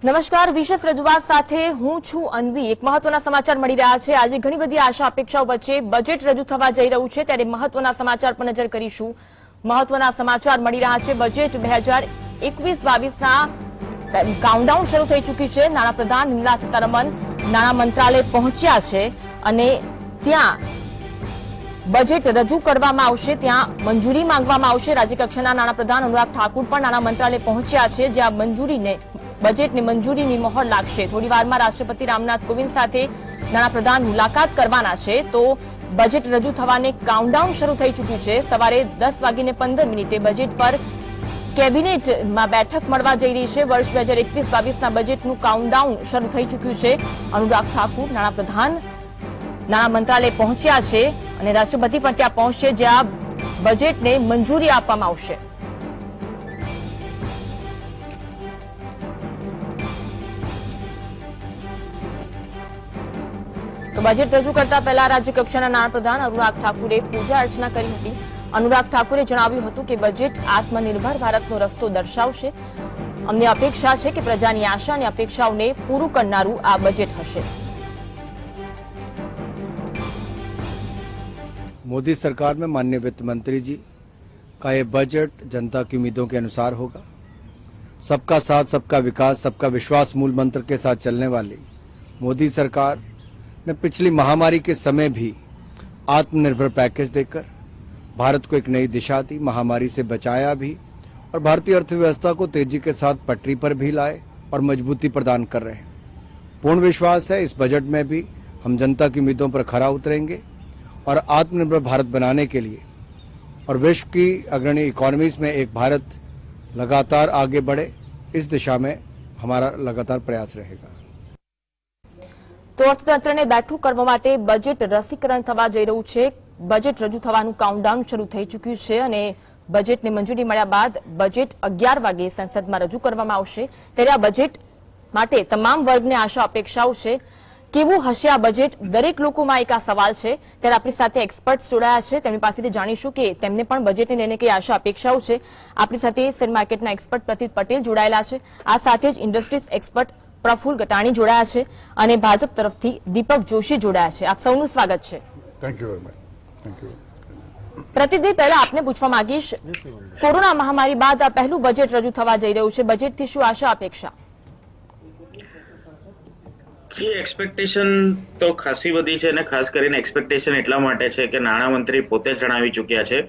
નમસ્કાર, વિશેષ રજૂઆત સાથે હું છું અન્વી। એક મહત્વના સમાચાર મળી રહ્યા છે। આજે ઘણી બધી આશા અપેક્ષાઓ વચ્ચે બજેટ રજૂ થવા જઈ રહ્યું છે, ત્યારે મહત્વના સમાચાર પર નજર કરીશું। મહત્વના સમાચાર મળી રહ્યા છે। બજેટ 2021-22ના કાઉન્ટડાઉન શરૂ થઈ ચૂક્યું છે। નાણાપ્રધાન નિર્મલા સીતારમણ નાણાં મંત્રાલય પહોંચ્યા છે અને ત્યાં બજેટ રજૂ કરવામાં આવશે, ત્યાં મંજૂરી માંગવામાં આવશે। રાજ્યકક્ષાના નાણાપ્રધાન અનુરાગ ઠાકુર પણ નાણાં મંત્રાલય પહોંચ્યા છે, જ્યાં બજેટને મંજૂરીની મહોર લાગશે। થોડીવારમાં રાષ્ટ્રપતિ રામનાથ કોવિંદ સાથે નાણાપ્રધાન મુલાકાત કરવાના છે, તો બજેટ રજૂ થવાને કાઉન્ટડાઉન શરૂ થઈ ચૂક્યું છે। સવારે 10:15 બજેટ પર કેબિનેટમાં બેઠક મળવા જઈ રહી છે। વર્ષ 2021-22ના બજેટનું કાઉન્ટડાઉન શરૂ થઈ ચૂક્યું છે। અનુરાગ ઠાકુર નાણાપ્રધાન નાણાં મંત્રાલય પહોંચ્યા છે અને રાષ્ટ્રપતિ પણ ત્યાં પહોંચશે, જ્યાં બજેટને મંજૂરી આપવામાં આવશે। તો બજેટ રજૂ કરતા પહેલા રાજ્યકક્ષાના નાણાપ્રધાન અનુરાગ ઠાકુરે પૂજા અર્ચના કરી હતી। અનુરાગ ઠાકુરે જણાવ્યું હતું કે બજેટ આત્મનિર્ભર ભારતનો રસ્તો દર્શાવશે। અમને અપેક્ષા છે કે પ્રજાની આશા અને અપેક્ષાઓને પૂરું કરનારું આ બજેટ હશે। मोदी सरकार में माननीय वित्त मंत्री जी का ये बजट जनता की उम्मीदों के अनुसार होगा। सबका साथ, सबका विकास, सबका विश्वास मूल मंत्र के साथ चलने वाली मोदी सरकार ने पिछली महामारी के समय भी आत्मनिर्भर पैकेज देकर भारत को एक नई दिशा दी, महामारी से बचाया भी और भारतीय अर्थव्यवस्था को तेजी के साथ पटरी पर भी लाए और मजबूती प्रदान कर रहे हैं। पूर्ण विश्वास है इस बजट में भी हम जनता की उम्मीदों पर खरा उतरेंगे और आत्मनिर्भर भारत बनाने के लिए और विश्व की अग्रणी इकोनॉमीज में एक भारत लगातार आगे बढ़े, इस दिशा में हमारा लगातार प्रयास रहेगा। તો અર્થતંત્રને બેઠું કરવા માટે બજેટ રસીકરણ થવા જઈ રહ્યું છે। બજેટ રજૂ થવાનું કાઉન્ટડાઉન શરૂ થઈ ચૂક્યું છે અને બજેટને મંજૂરી મળ્યા બાદ બજેટ 11 વાગે સંસદમાં રજૂ કરવામાં આવશે। ત્યારે આ બજેટ માટે તમામ વર્ગને આશા અપેક્ષાઓ છે। કેવું હશે આ બજેટ? દરેક લોકોમાં એક આ સવાલ છે। ત્યારે આપણી સાથે એક્સપર્ટ્સ જોડાયા છે, તેમની પાસેથી જાણીશું કે તેમને પણ બજેટને લઈને કઈ આશા અપેક્ષાઓ છે। આપણી સાથે શેર માર્કેટના એક્સપર્ટ પ્રતિક પટેલ જોડાયેલા છે, આ સાથે જ ઇન્ડસ્ટ્રીઝ એક્સપર્ટ પ્રફુલ ગટાણી જોડાયા છે અને ભાજપ તરફથી દીપક જોશી જોડાયા છે। આપ સૌનું સ્વાગત છે। Thank you very much. Thank you. Pratik, પહેલા આપને પૂછવા માંગીશ, કોરોના મહામારી બાદ આ પહેલું બજેટ રજૂ થવા જઈ રહ્યું છે। બજેટથી શું આશા અપેક્ષા? એક્સપેક્ટેશન તો ખાસી બધી છે અને ખાસ કરીને એક્સપેક્ટેશન એટલા માટે છે કે નાણામંત્રી પોતે જણાવી ચૂક્યા છે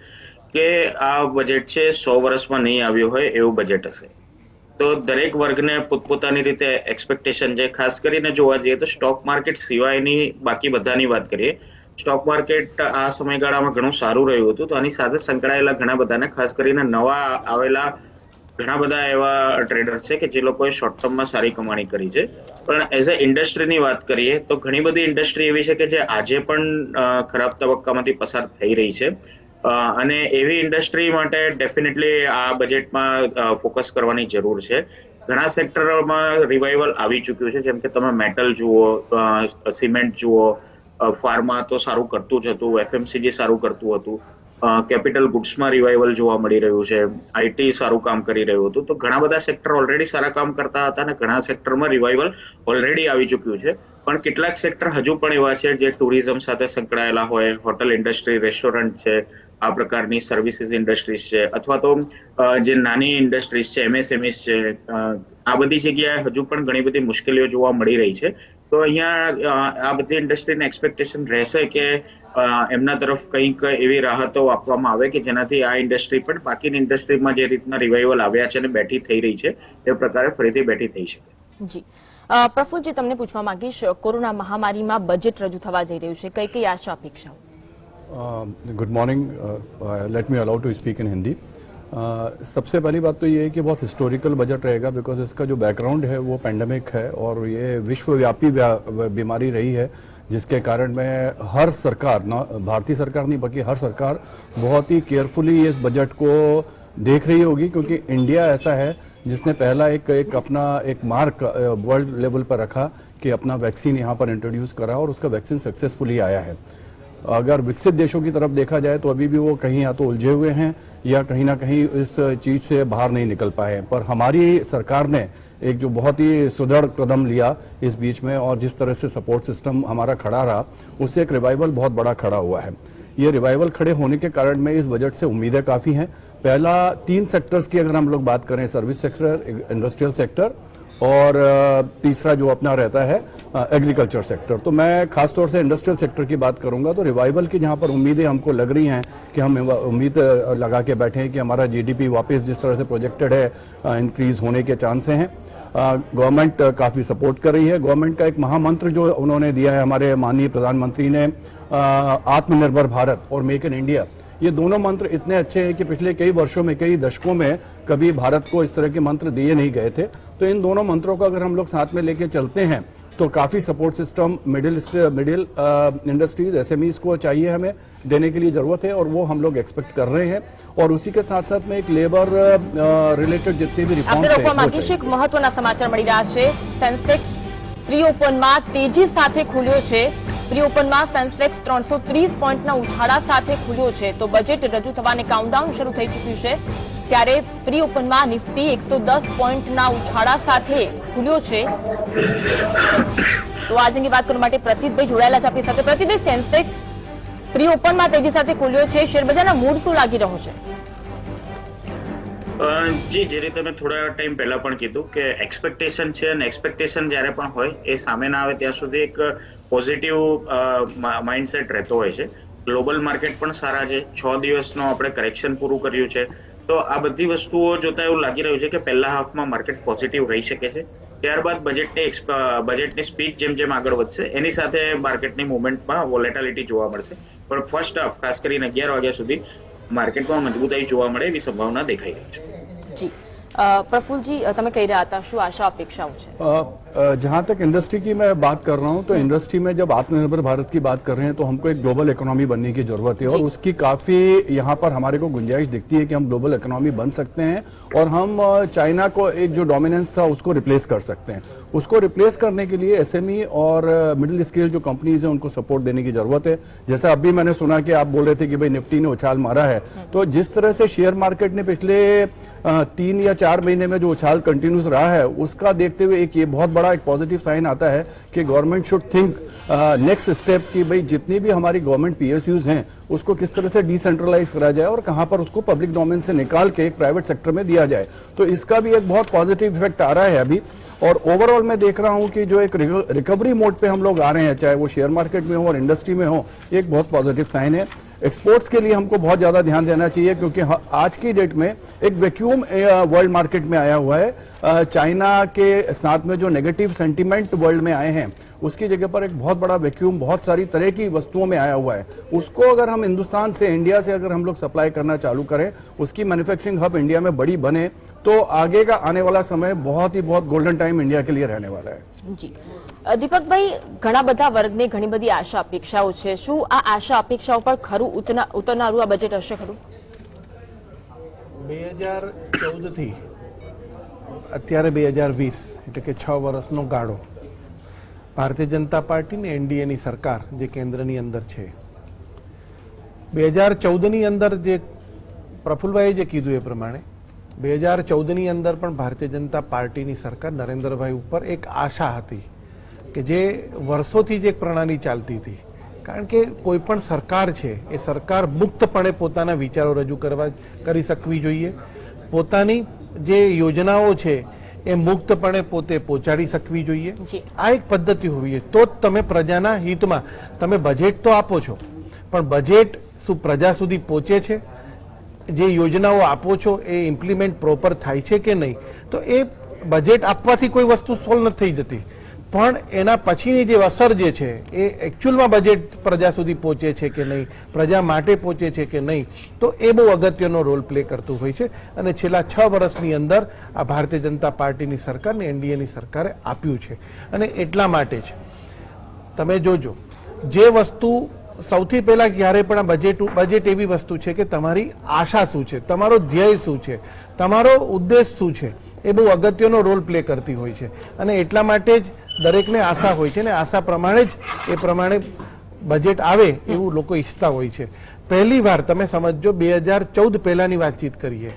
કે આ બજેટ છે 100 વર્ષમાં નહીં આવ્યું હોય એવું બજેટ હશે। તો દરેક વર્ગને પોતપોતાની રીતે એક્સપેક્ટેશન છે। ખાસ કરીને જોવા જઈએ તો સ્ટોક માર્કેટ સિવાયની બાકી બધાની વાત કરીએ, સ્ટોક માર્કેટ આ સમયગાળામાં ઘણું સારું રહ્યું હતું। તો આની સાથે સંકળાયેલા ઘણા બધાને, ખાસ કરીને નવા આવેલા ઘણા બધા એવા ટ્રેડર્સ છે કે જે લોકોએ શોર્ટ ટર્મમાં સારી કમાણી કરી છે। પણ એઝ અ ઇન્ડસ્ટ્રીની વાત કરીએ તો ઘણી બધી ઇન્ડસ્ટ્રી એવી છે કે જે આજે પણ ખરાબ તબક્કામાંથી પસાર થઈ રહી છે અને એવી ઇન્ડસ્ટ્રી માટે ડેફિનેટલી આ બજેટમાં ફોકસ કરવાની જરૂર છે। ઘણા સેક્ટરોમાં રિવાઇવલ આવી ચૂક્યું છે, જેમ કે તમે મેટલ જુઓ, સિમેન્ટ જુઓ, ફાર્મા તો સારું કરતું જ હતું, એફએમસીજી સારું કરતું હતું, કેપિટલ ગુડ્સમાં રિવાઇવલ જોવા મળી રહ્યું છે, આઈટી સારું કામ કરી રહ્યું હતું। તો ઘણા બધા સેક્ટર ઓલરેડી સારા કામ કરતા હતા અને ઘણા સેક્ટરમાં રિવાઇવલ ઓલરેડી આવી ચૂક્યું છે। પણ કેટલાક સેક્ટર હજુ પણ એવા છે જે ટુરિઝમ સાથે સંકળાયેલા હોય, હોટલ ઇન્ડસ્ટ્રી, રેસ્ટોરન્ટ છે, આ પ્રકારની સર્વિસીસ ઇન્ડસ્ટ્રીઝ છે, અથવા તો જે નાની ઇન્ડસ્ટ્રીઝ છે, એમએસએમઈસ છે, આ બધી જગ્યાએ હજુ પણ ઘણી બધી મુશ્કેલીઓ જોવા મળી રહી છે। તો અહીંયા આ બધી ઇન્ડસ્ટ્રીને એક્સપેક્ટેશન રહેશે કે એમના તરફ કંઈક એવી રાહતો આપવામાં આવે કે જેનાથી આ ઇન્ડસ્ટ્રી પણ બાકીની ઇન્ડસ્ટ્રીમાં જે રીતના રિવાઇવલ આવ્યા છે અને બેઠી થઈ રહી છે એ પ્રકારે ફરીથી બેઠી થઈ શકે। જી પ્રફુલજી, તમને પૂછવા માંગીશ, કોરોના મહામારીમાં બજેટ રજૂ થવા જઈ રહ્યું છે, કઈ કઈ આશા અપેક્ષાઓ? Good morning. Let me allow to speak in Hindi. सबसे पहली बात तो ये है कि बहुत हिस्टोरिकल बजट रहेगा, बिकॉज इसका जो बैकग्राउंड है वो पैंडेमिक है और ये विश्वव्यापी बीमारी रही है, जिसके कारण में हर सरकार, ना भारतीय सरकार नहीं बल्कि हर सरकार बहुत ही केयरफुली इस बजट को देख रही होगी, क्योंकि इंडिया ऐसा है जिसने पहला एक अपना एक मार्क वर्ल्ड लेवल पर रखा कि अपना वैक्सीन यहाँ पर इंट्रोड्यूस करा और उसका वैक्सीन सक्सेसफुली आया है। अगर विकसित देशों की तरफ देखा जाए तो अभी भी वो कहीं या तो उलझे हुए हैं या कहीं ना कहीं इस चीज से बाहर नहीं निकल पाए हैं। पर हमारी सरकार ने एक जो बहुत ही सुदृढ़ कदम लिया इस बीच में और जिस तरह से सपोर्ट सिस्टम हमारा खड़ा रहा, उससे एक रिवाइवल बहुत बड़ा खड़ा हुआ है। ये रिवाइवल खड़े होने के कारण में इस बजट से उम्मीदें काफी हैं। पहला 3 सेक्टर्स की अगर हम लोग बात करें, सर्विस सेक्टर, इंडस्ट्रियल सेक्टर और तीसरा जो अपना रहता है एग्रीकल्चर सेक्टर। तो मैं खासतौर से इंडस्ट्रियल सेक्टर की बात करूंगा। तो रिवाइवल की जहां पर उम्मीदें हमको लग रही हैं कि हम उम्मीद लगा के बैठे हैं कि हमारा जीडीपी वापस जिस तरह से प्रोजेक्टेड है इंक्रीज होने के चांस हैं। गवर्नमेंट काफी सपोर्ट कर रही है। गवर्नमेंट का एक महामंत्र जो उन्होंने दिया है हमारे माननीय प्रधानमंत्री ने, आत्मनिर्भर भारत और मेक इन इंडिया, ये दोनों मंत्र इतने अच्छे हैं कि पिछले कई वर्षों में, कई दशकों में कभी भारत को इस तरह के मंत्र दिए नहीं गए थे। तो इन दोनों मंत्रों को अगर हम लोग साथ में लेके चलते हैं तो काफी support system middle industries, SMEs को चाहिए, हमें देने के लिए जरूरत है और वो हम लोग एक्सपेक्ट कर रहे हैं। और उसी के साथ साथ में एक लेबर रिलेटेड जितने भी रिफॉर्म्स है, महत्वना समाचार मળી રહ્યા છે। સેન્સેક્સ પ્રી ઓપનમાં તેજી સાથે ખુલ્યો છે। પ્રી ઓપનમાં સેન્સેક્સ 330 પોઈન્ટના ઉછાળા સાથે ખુલ્યો છે। તો બજેટ રજૂ થવાને કાઉન્ટડાઉન શરૂ થઈ ચૂક્યું છે, ત્યારે પ્રી ઓપનમાં નિફ્ટી 110 પોઈન્ટના ઉછાળા સાથે ખુલ્યો છે। તો આ અંગે વાત કરવા માટે પ્રતિતભાઈ જોડાયેલા છે આપણી સાથે। પ્રતિતભાઈ, સેન્સેક્સ પ્રી ઓપનમાં તેજી સાથે ખુલ્યો છે, શેરબજારના મૂડ શું લાગી રહ્યું છે? જી, જે રીતે મેં થોડા ટાઈમ પહેલા પણ કીધું કે એક્સપેક્ટેશન છે અને એક્સપેક્ટેશન જ્યારે પણ હોય એ સામે ના આવે ત્યાં સુધી એક પોઝિટિવ માઇન્ડસેટ રહેતો હોય છે। ગ્લોબલ માર્કેટ પણ સારા છે, 6 દિવસનો આપણે કરેક્શન પૂરું કર્યું છે। તો આ બધી વસ્તુઓ જોતા એવું લાગી રહ્યું છે કે પહેલા હાફમાં માર્કેટ પોઝિટિવ રહી શકે છે। ત્યારબાદ બજેટની સ્પીડ જેમ જેમ આગળ વધશે એની સાથે માર્કેટની મુવમેન્ટમાં વોલેટિલિટી જોવા મળશે। પણ ફર્સ્ટ હાફ ખાસ કરીને 11 વાગ્યા સુધી માર્કેટમાં મજબૂતાઈ જોવા મળે એવી સંભાવના દેખાઈ રહી છે। જી, प्रफुल्ल जी, તમે કહી રહ્યા હતા, શું આશા અપેક્ષાઓ છે? जहां तक इंडस्ट्री की मैं बात कर रहा हूं तो इंडस्ट्री में जब आत्मनिर्भर भारत की बात कर रहे हैं तो हमको एक ग्लोबल इकोनॉमी बनने की जरूरत है और उसकी काफी यहां पर हमारे को गुंजाइश दिखती है कि हम ग्लोबल इकोनॉमी बन सकते हैं और हम चाइना को एक जो डोमिनेंस था उसको रिप्लेस कर सकते हैं। उसको रिप्लेस करने के लिए एसएमई और मिडिल स्केल जो कंपनीज हैं उनको सपोर्ट देने की जरूरत है। जैसा अभी मैंने सुना कि आप बोल रहे थे कि भाई निफ्टी ने उछाल मारा है, तो जिस तरह से शेयर मार्केट ने पिछले 3 या 4 महीने में जो उछाल कंटिन्यूस रहा है उसका देखते हुए एक ये बहुत बड़ा एक पॉजिटिव साइन आता है कि government should think next step कि भाई जितनी भी हमारी गवर्नमेंट पीएसयूज हैं उसको किस तरह से डिसेंट्रलाइज करा जाए और कहां पर उसको पब्लिक डोमेन से निकाल के एक प्राइवेट सेक्टर में दिया जाए। तो इसका भी एक बहुत पॉजिटिव इफेक्ट आ रहा है अभी। और ओवरऑल मैं देख रहा हूं कि जो एक रिकवरी मोड पे हम लोग आ रहे हैं, चाहे वो शेयर मार्केट में हो और इंडस्ट्री में हो, एक बहुत पॉजिटिव साइन है। एक्सपोर्ट्स के लिए हमको बहुत ज्यादा ध्यान देना चाहिए क्योंकि आज की डेट में एक वैक्यूम वर्ल्ड मार्केट में आया हुआ है। चाइना के साथ में जो नेगेटिव सेंटीमेंट वर्ल्ड में आए हैं उसकी जगह पर एक बहुत बड़ा वैक्यूम बहुत सारी तरह की वस्तुओं में आया हुआ है। उसको अगर हम हिंदुस्तान से, इंडिया से अगर हम लोग सप्लाई करना चालू करें, उसकी मैन्युफैक्चरिंग हब इंडिया में बड़ी बने, तो आगे का आने वाला समय बहुत गोल्डन टाइम इंडिया के लिए रहने वाला है। जी, દીપકભાઈ, ઘણા બધા વર્ગને ઘણી બધી આશા અપેક્ષાઓ છે, શું આ આશા અપેક્ષાઓ પર ખરું ઉતરનારું આ બજેટ હશે ખરું? 2014 થી અત્યારે 2020 એટલે કે 6 વર્ષનો ગાળો ભારતીય જનતા પાર્ટી ને એનડીએ ની સરકાર જે કેન્દ્રની અંદર છે, 2014 ની અંદર જે પ્રફુલ્લભાઈએ જે કીધું એ પ્રમાણે 2014 ની અંદર પણ ભારતીય જનતા પાર્ટીની સરકાર નરેન્દ્રભાઈ ઉપર એક આશા હતી કે જે વર્ષોથી જે પ્રણાલી ચાલતી હતી, કારણ કે કોઈ પણ સરકાર છે એ સરકાર મુક્તપણે પોતાના વિચારો રજૂ કરી શકવી જોઈએ, પોતાની જે યોજનાઓ છે એ મુક્તપણે પોતે પહોંચાડી શકવી જોઈએ। આ એક પદ્ધતિ હોવી જોઈએ, તો જ તમે પ્રજાના હિતમાં તમે બજેટ તો આપો છો, પણ બજેટ શું પ્રજા સુધી પહોંચે છે? જે યોજનાઓ આપો છો એ ઇમ્પ્લિમેન્ટ પ્રોપર થાય છે કે નહીં? તો એ બજેટ આપવાથી કોઈ વસ્તુ સોલ્વ નથી થઈ જતી, પણ એના પછીની જે અસર જે છે એ એકચ્યુઅલમાં બજેટ પ્રજા સુધી પહોંચે છે કે નહીં, પ્રજા માટે પહોંચે છે કે નહીં, તો એ બહુ અગત્યનો રોલ પ્લે કરતું હોય છે। અને છેલ્લા 6 વર્ષની અંદર આ ભારતીય જનતા પાર્ટીની સરકારને એનડીએની સરકારે આપ્યું છે। અને એટલા માટે જ તમે જોજો, જે વસ્તુ સૌથી પહેલા ક્યારે પણ બજેટ એવી વસ્તુ છે કે તમારી આશા શું છે, તમારો ધ્યેય શું છે, તમારો ઉદ્દેશ શું છે, એ બહુ અગત્યનો રોલ પ્લે કરતી હોય છે। અને એટલા માટે જ દરેકને આશા હોય છે ને આશા પ્રમાણે જ એ પ્રમાણે બજેટ આવે એવું લોકો ઈચ્છતા હોય છે. પહેલી વાર તમે સમજો 2014 પહેલાની વાતચીત કરીએ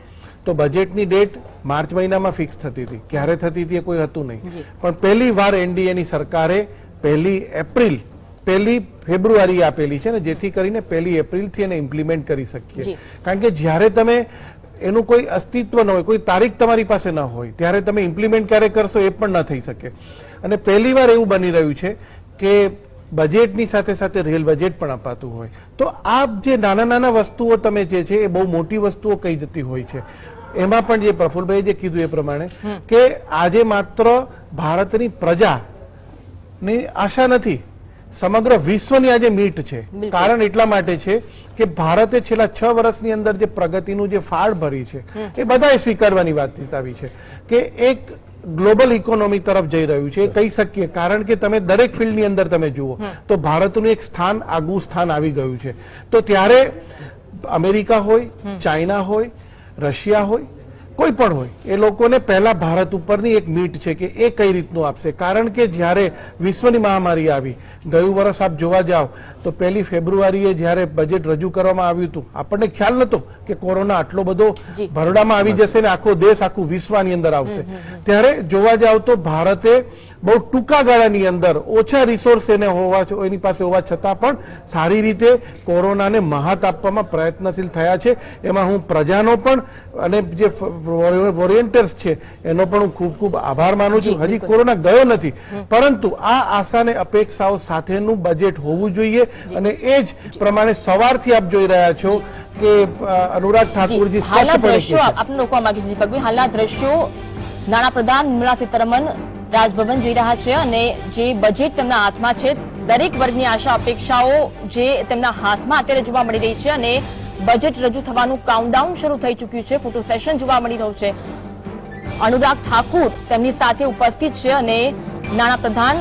તો બજેટની ડેટ માર્ચ મહિનામાં ફિક્સ થતી હતી, ક્યારે થતી હતી એ કોઈ હતું નહીં, પણ પહેલી વાર એનડીએની સરકારે 1 એપ્રિલ 1 ફેબ્રુઆરી આપેલી છે ને, જેથી કરીને 1 એપ્રિલથી એને ઇમ્પ્લિમેન્ટ કરી શકીએ. કારણ કે જ્યારે તમે એનું કોઈ અસ્તિત્વ ન હોય, કોઈ તારીખ તમારી પાસે ન હોય, ત્યારે તમે ઇમ્પ્લિમેન્ટ ક્યારે કરશો એ પણ ન થઈ શકે. અને પહેલી વાર એવું બની રહ્યું છે કે બજેટની સાથે સાથે રેલ બજેટ પણ અપાતું હોય. તો આ જે નાના નાના વસ્તુઓ તમે જે છે એ બહુ મોટી વસ્તુઓ કહી જતી હોય છે. એમાં પણ જે પ્રફુલભાઈ જે કીધું એ પ્રમાણે કે આજે માત્ર ભારતની પ્રજાની આશા નથી, સમગ્ર વિશ્વની આજે મીટ છે. કારણ એટલા માટે છે કે ભારતે છેલ્લા 6 વર્ષની અંદર જે પ્રગતિનું જે ફાળ ભરી છે એ બધાએ સ્વીકારવાની વાત આવી છે કે એક ગ્લોબલ ઇકોનોમી તરફ જઈ રહ્યું છે કહી શકીએ. કારણ કે તમે દરેક ફિલ્ડની અંદર તમે જુઓ તો ભારતનું એક સ્થાન, આગવું સ્થાન આવી ગયું છે. તો ત્યારે અમેરિકા હોય, ચાઇના હોય, રશિયા હોય, કોઈ પણ હોય, એ લોકોને પહેલા ભારત ઉપરની એક મીટ છે કે એ કઈ રીતનું આપશે. કારણ કે જ્યારે વિશ્વની મહામારી આવી, ગયું વર્ષ આપ જોવા જાઓ તો 1 ફેબ્રુઆરીએ જ્યારે બજેટ રજૂ કરવામાં આવ્યું હતું, આપણને ખ્યાલ નતો કે કોરોના આટલો બધો ભરડામાં આવી જશે ને આખો દેશ, આખું વિશ્વ આની અંદર આવશે. ત્યારે જોવા જાવ તો ભારતે બહુ ટૂંકા ગાળાની અંદર ઓછા રિસોર્સ એની પાસે હોવા છતાં પણ સારી રીતે કોરોનાને મહાત આપવામાં પ્રયત્નશીલ થયા છે. એમાં હું પ્રજાનો પણ અને જે વોરિયન્ટર્સ છે એનો પણ હું ખૂબ ખૂબ આભાર માનું છું. હજી કોરોના ગયો નથી, પરંતુ આ આશા અને અપેક્ષાઓ સાથેનું બજેટ હોવું જોઈએ. અને એ જ પ્રમાણે સવારથી આપ જોઈ રહ્યા છો કે અનુરાગ ઠાકુરજી હાલના દ્રશ્યો આપને રોકવા માંગીશ દીપકભાઈ. હાલના દ્રશ્યો નાણાપ્રધાન નિર્મલા સીતારમણ રાજભવન જઈ રહ્યા છે અને જે બજેટ તેમના હાથમાં છે, દરેક વર્ગની આશા અપેક્ષાઓ જે તેમના હાથમાં અત્યારે જોવા મળી રહી છે અને બજેટ રજૂ થવાનું કાઉન્ટડાઉન શરૂ થઈ ચૂક્યું છે. ફોટો સેશન જોવા મળી રહ્યું છે. અનુરાગ ઠાકુર તેમની સાથે ઉપસ્થિત છે અને નાણાપ્રધાન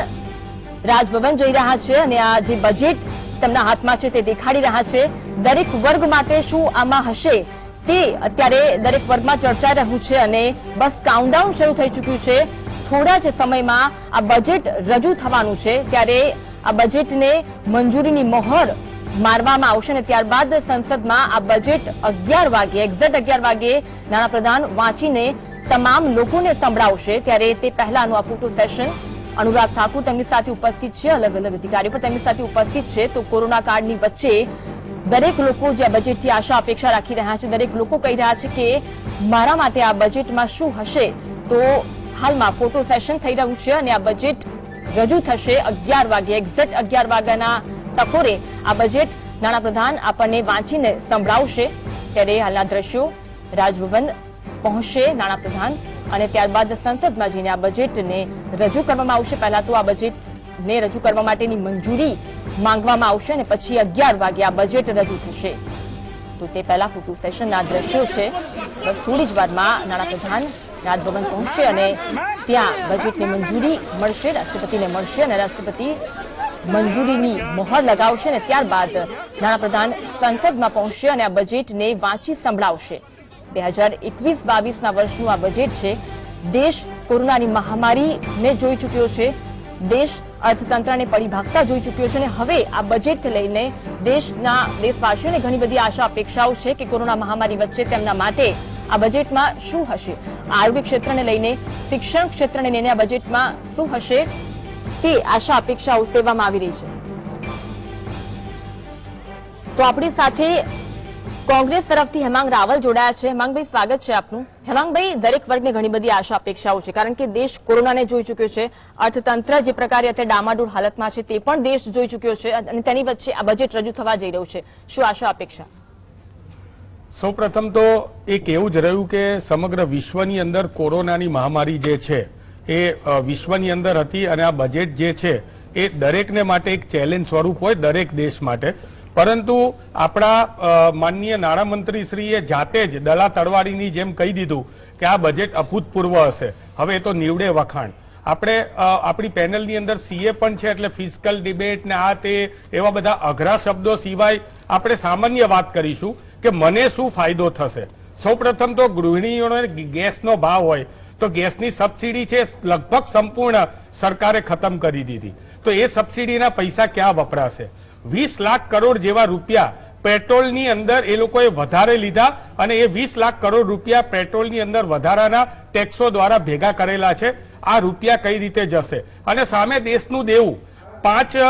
રાજભવન જઈ રહ્યા છે અને આ જે બજેટ તેમના હાથમાં છે તે દેખાડી રહ્યા છે. દરેક વર્ગ માટે શું આમાં હશે તે અત્યારે દરેક વર્ગમાં ચર્ચાઈ રહ્યું છે અને બસ કાઉન્ટડાઉન શરૂ થઈ ચૂક્યું છે. થોડા જ સમયમાં આ બજેટ રજૂ થવાનું છે, ત્યારે આ બજેટને મંજૂરીની મહોર મારવામાં આવશે અને ત્યારબાદ સંસદમાં આ બજેટ 11 વાગે એક્ઝેક્ટ 11 વાગે નાણાપ્રધાન વાંચીને તમામ લોકોને સંભળાવશે. ત્યારે તે પહેલાનું આ ફોટો સેશન અનુરાગ ઠાકુર તેમની સાથે ઉપસ્થિત છે, અલગ અલગ અધિકારીઓ પણ તેમની સાથે ઉપસ્થિત છે. તો કોરોના કાળની વચ્ચે દરેક લોકો જે બજેટથી આશા અપેક્ષા રાખી રહ્યા છે, દરેક લોકો કહી રહ્યા છે કે મારા માટે આ બજેટમાં શું હશે. તો હાલમાં ફોટો સેશન થઈ રહ્યું છે અને આ બજેટ રજૂ થશે 11 વાગે એક્ઝેક્ટ 11 વાગ્યાના ટકોરે આ બજેટ નાણાપ્રધાન આપણને વાંચીને સંભળાવશે. ત્યારે હાલના દ્રશ્યો રાજભવન પહોંચશે નાણાપ્રધાન અને ત્યારબાદ સંસદમાં જઈને આ બજેટને રજૂ કરવામાં આવશે. પહેલા તો આ બજેટને રજૂ કરવા માટેની મંજૂરી માંગવામાં આવશે અને પછી 11 વાગે આ બજેટ રજૂ થશે. તો તે પહેલા ફોટો સેશનના દ્રશ્યો છે. બસ થોડી જ વારમાં નાણાપ્રધાન રાજભવન પહોંચશે અને ત્યાં બજેટની મંજૂરી મળશે, રાષ્ટ્રપતિને મળશે અને રાષ્ટ્રપતિ મંજૂરીની મહોર લગાવશે અને ત્યારબાદ નાણાપ્રધાન સંસદમાં પહોંચશે અને આ બજેટને વાંચી સંભળાવશે. 2021-22ના વર્ષનું આ બજેટ છે. દેશ કોરોનાની મહામારીને જોઈ ચૂક્યો છે, દેશ અર્થતંત્રને પડી ભાગતા જોઈ ચૂક્યો છે અને હવે આ બજેટ લઈને દેશવાસીઓને ઘણી બધી આશા અપેક્ષાઓ છે કે કોરોના મહામારી વચ્ચે તેમના માટે આ બજેટમાં શું હશે. આરોગ્ય ક્ષેત્રને લઈને, શિક્ષણ ક્ષેત્રને લઈને આ બજેટમાં શું હશે તે આશા અપેક્ષાઓ સેવામાં આવી રહી છે. તો આપણી સાથે કોંગ્રેસ તરફથી હેમાંગ રાવલ જોડાયા છે. હેમાંગભાઈ, સ્વાગત છે આપનું. હેમાંગભાઈ, દરેક વર્ગને ઘણી બધી આશા અપેક્ષાઓ છે કારણ કે દેશ કોરોનાને જોઈ ચૂક્યો છે, અર્થતંત્ર જે પ્રકારે અત્યારે ડામાડોળ હાલતમાં છે તે પણ દેશ જોઈ ચૂક્યો છે અને તેની વચ્ચે આ બજેટ રજૂ થવા જઈ રહ્યું છે. શું આશા અપેક્ષા? સૌપ્રથમ તો એક એવું જ રહ્યું કે સમગ્ર વિશ્વની અંદર કોરોનાની મહામારી જે છે એ વિશ્વની અંદર હતી અને આ બજેટ જે છે એ દરેકને માટે એક ચેલેન્જ સ્વરૂપ હોય, દરેક દેશ માટે. પરંતુ આપણા માનનીય નાણામંત્રીશ્રીએ જાતે જ દલા તળવાડીની જેમ કહી દીધું કે આ બજેટ અભૂતપૂર્વ હશે. હવે એ તો નીવડે વખાણ. આપણે આપણી પેનલની અંદર સીએ પણ છે એટલે ફિસ્કલ ડિબેટ ને આ તે એવા બધા અઘરા શબ્દો સિવાય આપણે સામાન્ય વાત કરીશું કે મને શું ફાયદો થશે. સૌપ્રથમ તો ગૃહિણીઓને ગેસનો ભાવ હોય તો ગેસની સબસિડી છે લગભગ સંપૂર્ણ સરકારે ખતમ કરી દીધી. તો એ સબસિડીના પૈસા ક્યાં વપરાશે? 20 લાખ કરોડ જેવા રૂપિયા પેટ્રોલની અંદર એ લોકોએ વધારે લીધા અને એ 20 લાખ કરોડ રૂપિયા પેટ્રોલની અંદર વધારાના ટેક્સો દ્વારા ભેગા કરેલા છે. આ રૂપિયા કઈ રીતે જશે? અને સામે દેશનું દેવું 5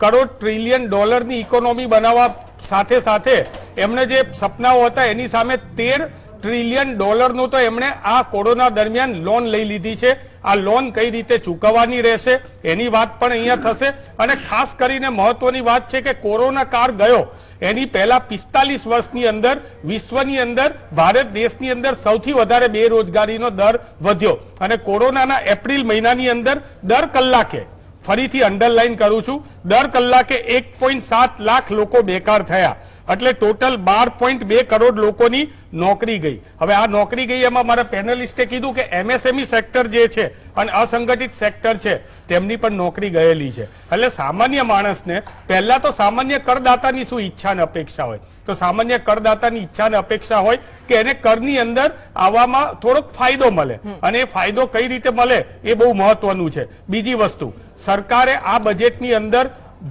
કરોડ ટ્રિલિયન ડોલરની ઇકોનોમી બનાવવા સાથે સાથે એમને જે સપનાઓ હતા એની સામે 13 ટ્રિલિયન ડોલરનું તો એમણે આ કોરોના દરમિયાન લોન લઈ લીધી છે. આ લોન કઈ રીતે ચૂકવવાની રહેશે એની વાત પણ અહીંયા થશે. અને ખાસ કરીને મહત્વની વાત છે કે કોરોના કાળ ગયો એની પહેલા 45 વર્ષની અંદર વિશ્વની અંદર ભારત દેશની અંદર સૌથી વધારે બેરોજગારીનો દર વધ્યો અને કોરોનાના એપ્રિલ મહિનાની અંદર દર કલાકે, ફરીથી અંડરલાઈન કરું છું, દર કલાકે 1.7 લાખ લોકો બેકાર થયા. એટલે ટોટલ 12.2 કરોડ લોકોની નોકરી ગઈ. હવે આ નોકરી ગઈ એમાં મારા પેનલિસ્ટે કીધું કે એમએસએમઈ સેક્ટર જે છે અને અસંગઠિત સેક્ટર છે તેમની પણ નોકરી ગયેલી છે. એટલે સામાન્ય માણસને પહેલા તો સામાન્ય કરદાતાની શું ઈચ્છા અને અપેક્ષા હોય? તો સામાન્ય કરદાતાની ઈચ્છા અને અપેક્ષા હોય કે એને કરની અંદર આવવામાં થોડોક ફાયદો મળે અને એ ફાયદો કઈ રીતે મળે એ બહુ મહત્વનું છે. બીજી વસ્તુ, સરકારે આ બજેટની અંદર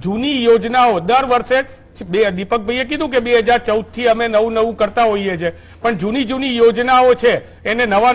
જૂની યોજનાઓ દર વર્ષે દીપકભાઈએ કીધું કે 2014 થી અમે નવું કરતા હોઈએ છીએ, પણ જૂની યોજનાઓ છે એને નવા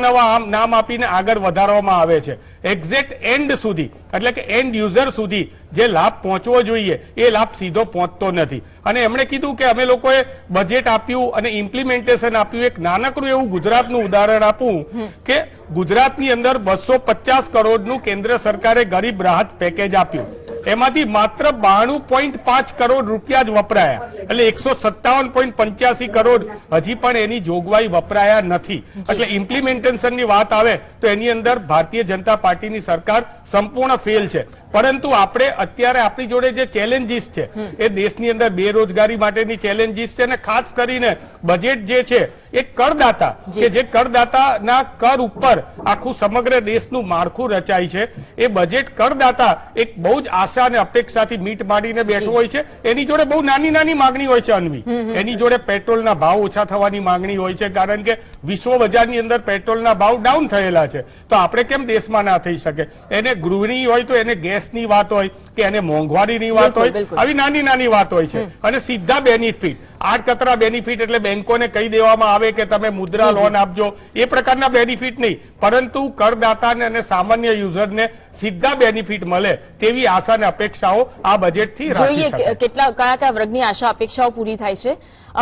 નામ આપીને આગળ વધારવામાં આવે છે. એક્ઝેક્ટ એન્ડ સુધી એટલે કે એન્ડ યુઝર સુધી જે લાભ પહોંચવો જોઈએ એ લાભ સીધો પહોંચતો નથી. અને એમણે કીધું કે અમે લોકોએ બજેટ આપ્યું અને ઇમ્પ્લિમેન્ટેશન આપ્યું. એક નાનકડું એવું ગુજરાતનું ઉદાહરણ આપું કે ગુજરાતની અંદર 250 કરોડનું કેન્દ્ર સરકારે ગરીબ રાહત પેકેજ આપ્યું. એમાંથી માત્ર 92.5 કરોડ રૂપિયા જ વપરાયા. એટલે 157.85 કરોડ હજી પણ એની જોગવાઈ વપરાયા નથી. એટલે ઇમ્પ્લિમેન્ટેશનની વાત આવે તો એની અંદર ભારતીય જનતા પાર્ટીની સરકાર સંપૂર્ણ ફેલ છે. પરંતુ આપણે અત્યારે આપણી જોડે જે ચેલેન્જીસ છે એ દેશની અંદર બેરોજગારી માટેની ચેલેન્જીસ છે અને ખાસ કરીને બજેટ જે છે એ કરદાતા કે જે કરદાતાના કર ઉપર આખું સમગ્ર દેશનું માળખું રચાય છે એ બજેટ કરદાતા એક બહુ જ આશા અને અપેક્ષાથી મીટ માંડીને બેઠો હોય છે. એની જોડે બહુ નાની માંગણી હોય છે અન્વી. એની જોડે પેટ્રોલના ભાવ ઓછા થવાની માંગણી હોય છે કારણ કે વિશ્વ બજારની અંદર પેટ્રોલના ભાવ ડાઉન થયેલા છે. તો આપણે કેમ દેશમાં ના થઈ શકે? એને ગૃહિણી હોય તો એને ગેસની વાત હોય કે એને મોંઘવારીની વાત હોય, આવી નાની વાત હોય છે. અને સીધા બેનિફિટ, આડકતરા બેનિફિટ એટલે બેંકોને કહી દેવામાં આવે કે તમે મુદ્રા લોન આપજો, એ પ્રકારના બેનિફિટ નહીં, પરંતુ કરદાતાને અને સામાન્ય યુઝરને સીધા બેનિફિટ મળે તેવી આશા અને અપેક્ષાઓ આ બજેટથી રાખી શકાય. કયા વર્ગની આશા અપેક્ષાઓ પૂરી થાય છે?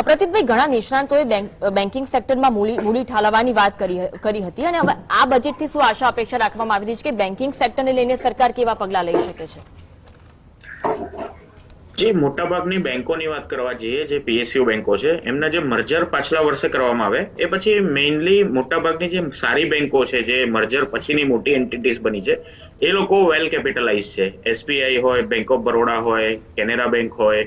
પ્રતીકભાઈ, ઘણા નિષ્ણાંતોએ બેન્કિંગ સેક્ટરમાં મૂડી ઠાલવવાની વાત કરી હતી અને હવે આ બજેટથી શું આશા અપેક્ષા રાખવામાં આવી રહી છે કે બેન્કિંગ સેક્ટરને લઈને સરકાર કેવા પગલા લઈ શકે છે? જે મોટાભાગની બેંકોની વાત કરવા જઈએ, જે પીએસયુ બેંકો છે એમના જે મર્જર પાછલા વર્ષે કરવામાં આવે એ પછી મેઇનલી મોટાભાગની જે સારી બેંકો છે જે મર્જર પછીની મોટી એન્ટિટીઝ બની છે એ લોકો વેલ કેપિટલાઇઝ છે. એસબીઆઈ હોય, બેંક ઓફ બરોડા હોય, કેનેરા બેંક હોય,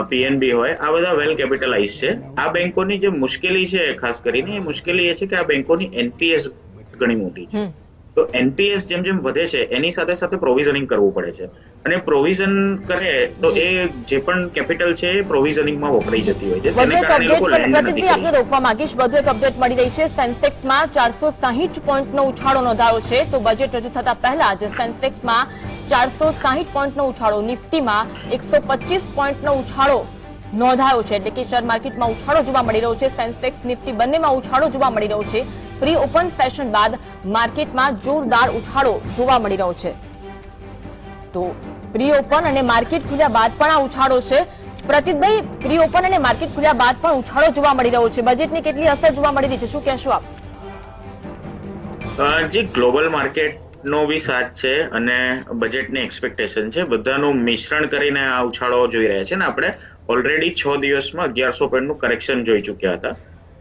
પીએનબી હોય, આ બધા વેલ કેપિટલાઇઝ છે. આ બેંકોની જે મુશ્કેલી છે ખાસ કરીને એ મુશ્કેલી એ છે કે આ બેંકોની એનપીએસ ઘણી મોટી છે. તો એનપીએસ જેમ વધે છે એની સાથે સાથે પ્રોવિઝનિંગ કરવું પડે છે અને પ્રોવિઝન કરે તો એ જે પણ કેપિટલ છે એ પ્રોવિઝનિંગમાં વપરાઈ જતી હોય છે. તેને કારણે લોકો લેન્ડ નથી કરી. આપને રોકવા માંગીશ. વધુ એક અપડેટ મળી રહી છે. સેન્સેક્સમાં 460 પોઈન્ટનો ઉછાળો નોંધાયો છે. તો બજેટ રજૂ થતા પહેલા જ સેન્સેક્સમાં 460 પોઈન્ટનો ઉછાળો, નિફ્ટીમાં 125 પોઈન્ટનો ઉછાળો નોંધાયો છે. એટલે કે શેર માર્કેટમાં ઉછાળો જોવા મળી રહ્યો છે. સેન્સેક્સ, નિફ્ટી બંનેમાં ઉછાળો જોવા મળી રહ્યો છે. પ્રી ઓપન સેશન બાદ માર્કેટમાં જોરદાર ઉછાળો જોવા મળી રહ્યો છે. તો પ્રી ઓપન અને માર્કેટ ખુલ્યા બાદ પણ આ ઉછાળો છે. પ્રતીકભાઈ, પ્રી ઓપન અને માર્કેટ ખુલ્યા બાદ પણ ઉછાળો જોવા મળી રહ્યો છે. બજેટની કેટલી અસર જોવા મળી રહી છે, શું કહેશો આપ? જે ગ્લોબલ માર્કેટનો બી સાથ છે અને બજેટની એક્સપેક્ટેશન છે, બધાનું મિશ્રણ કરીને આ ઉછાળો જોઈ રહ્યા છે. ને આપણે ઓલરેડી 6 દિવસમાં 1100 પોઈન્ટનું કરેક્શન જોઈ ચુક્યા હતા.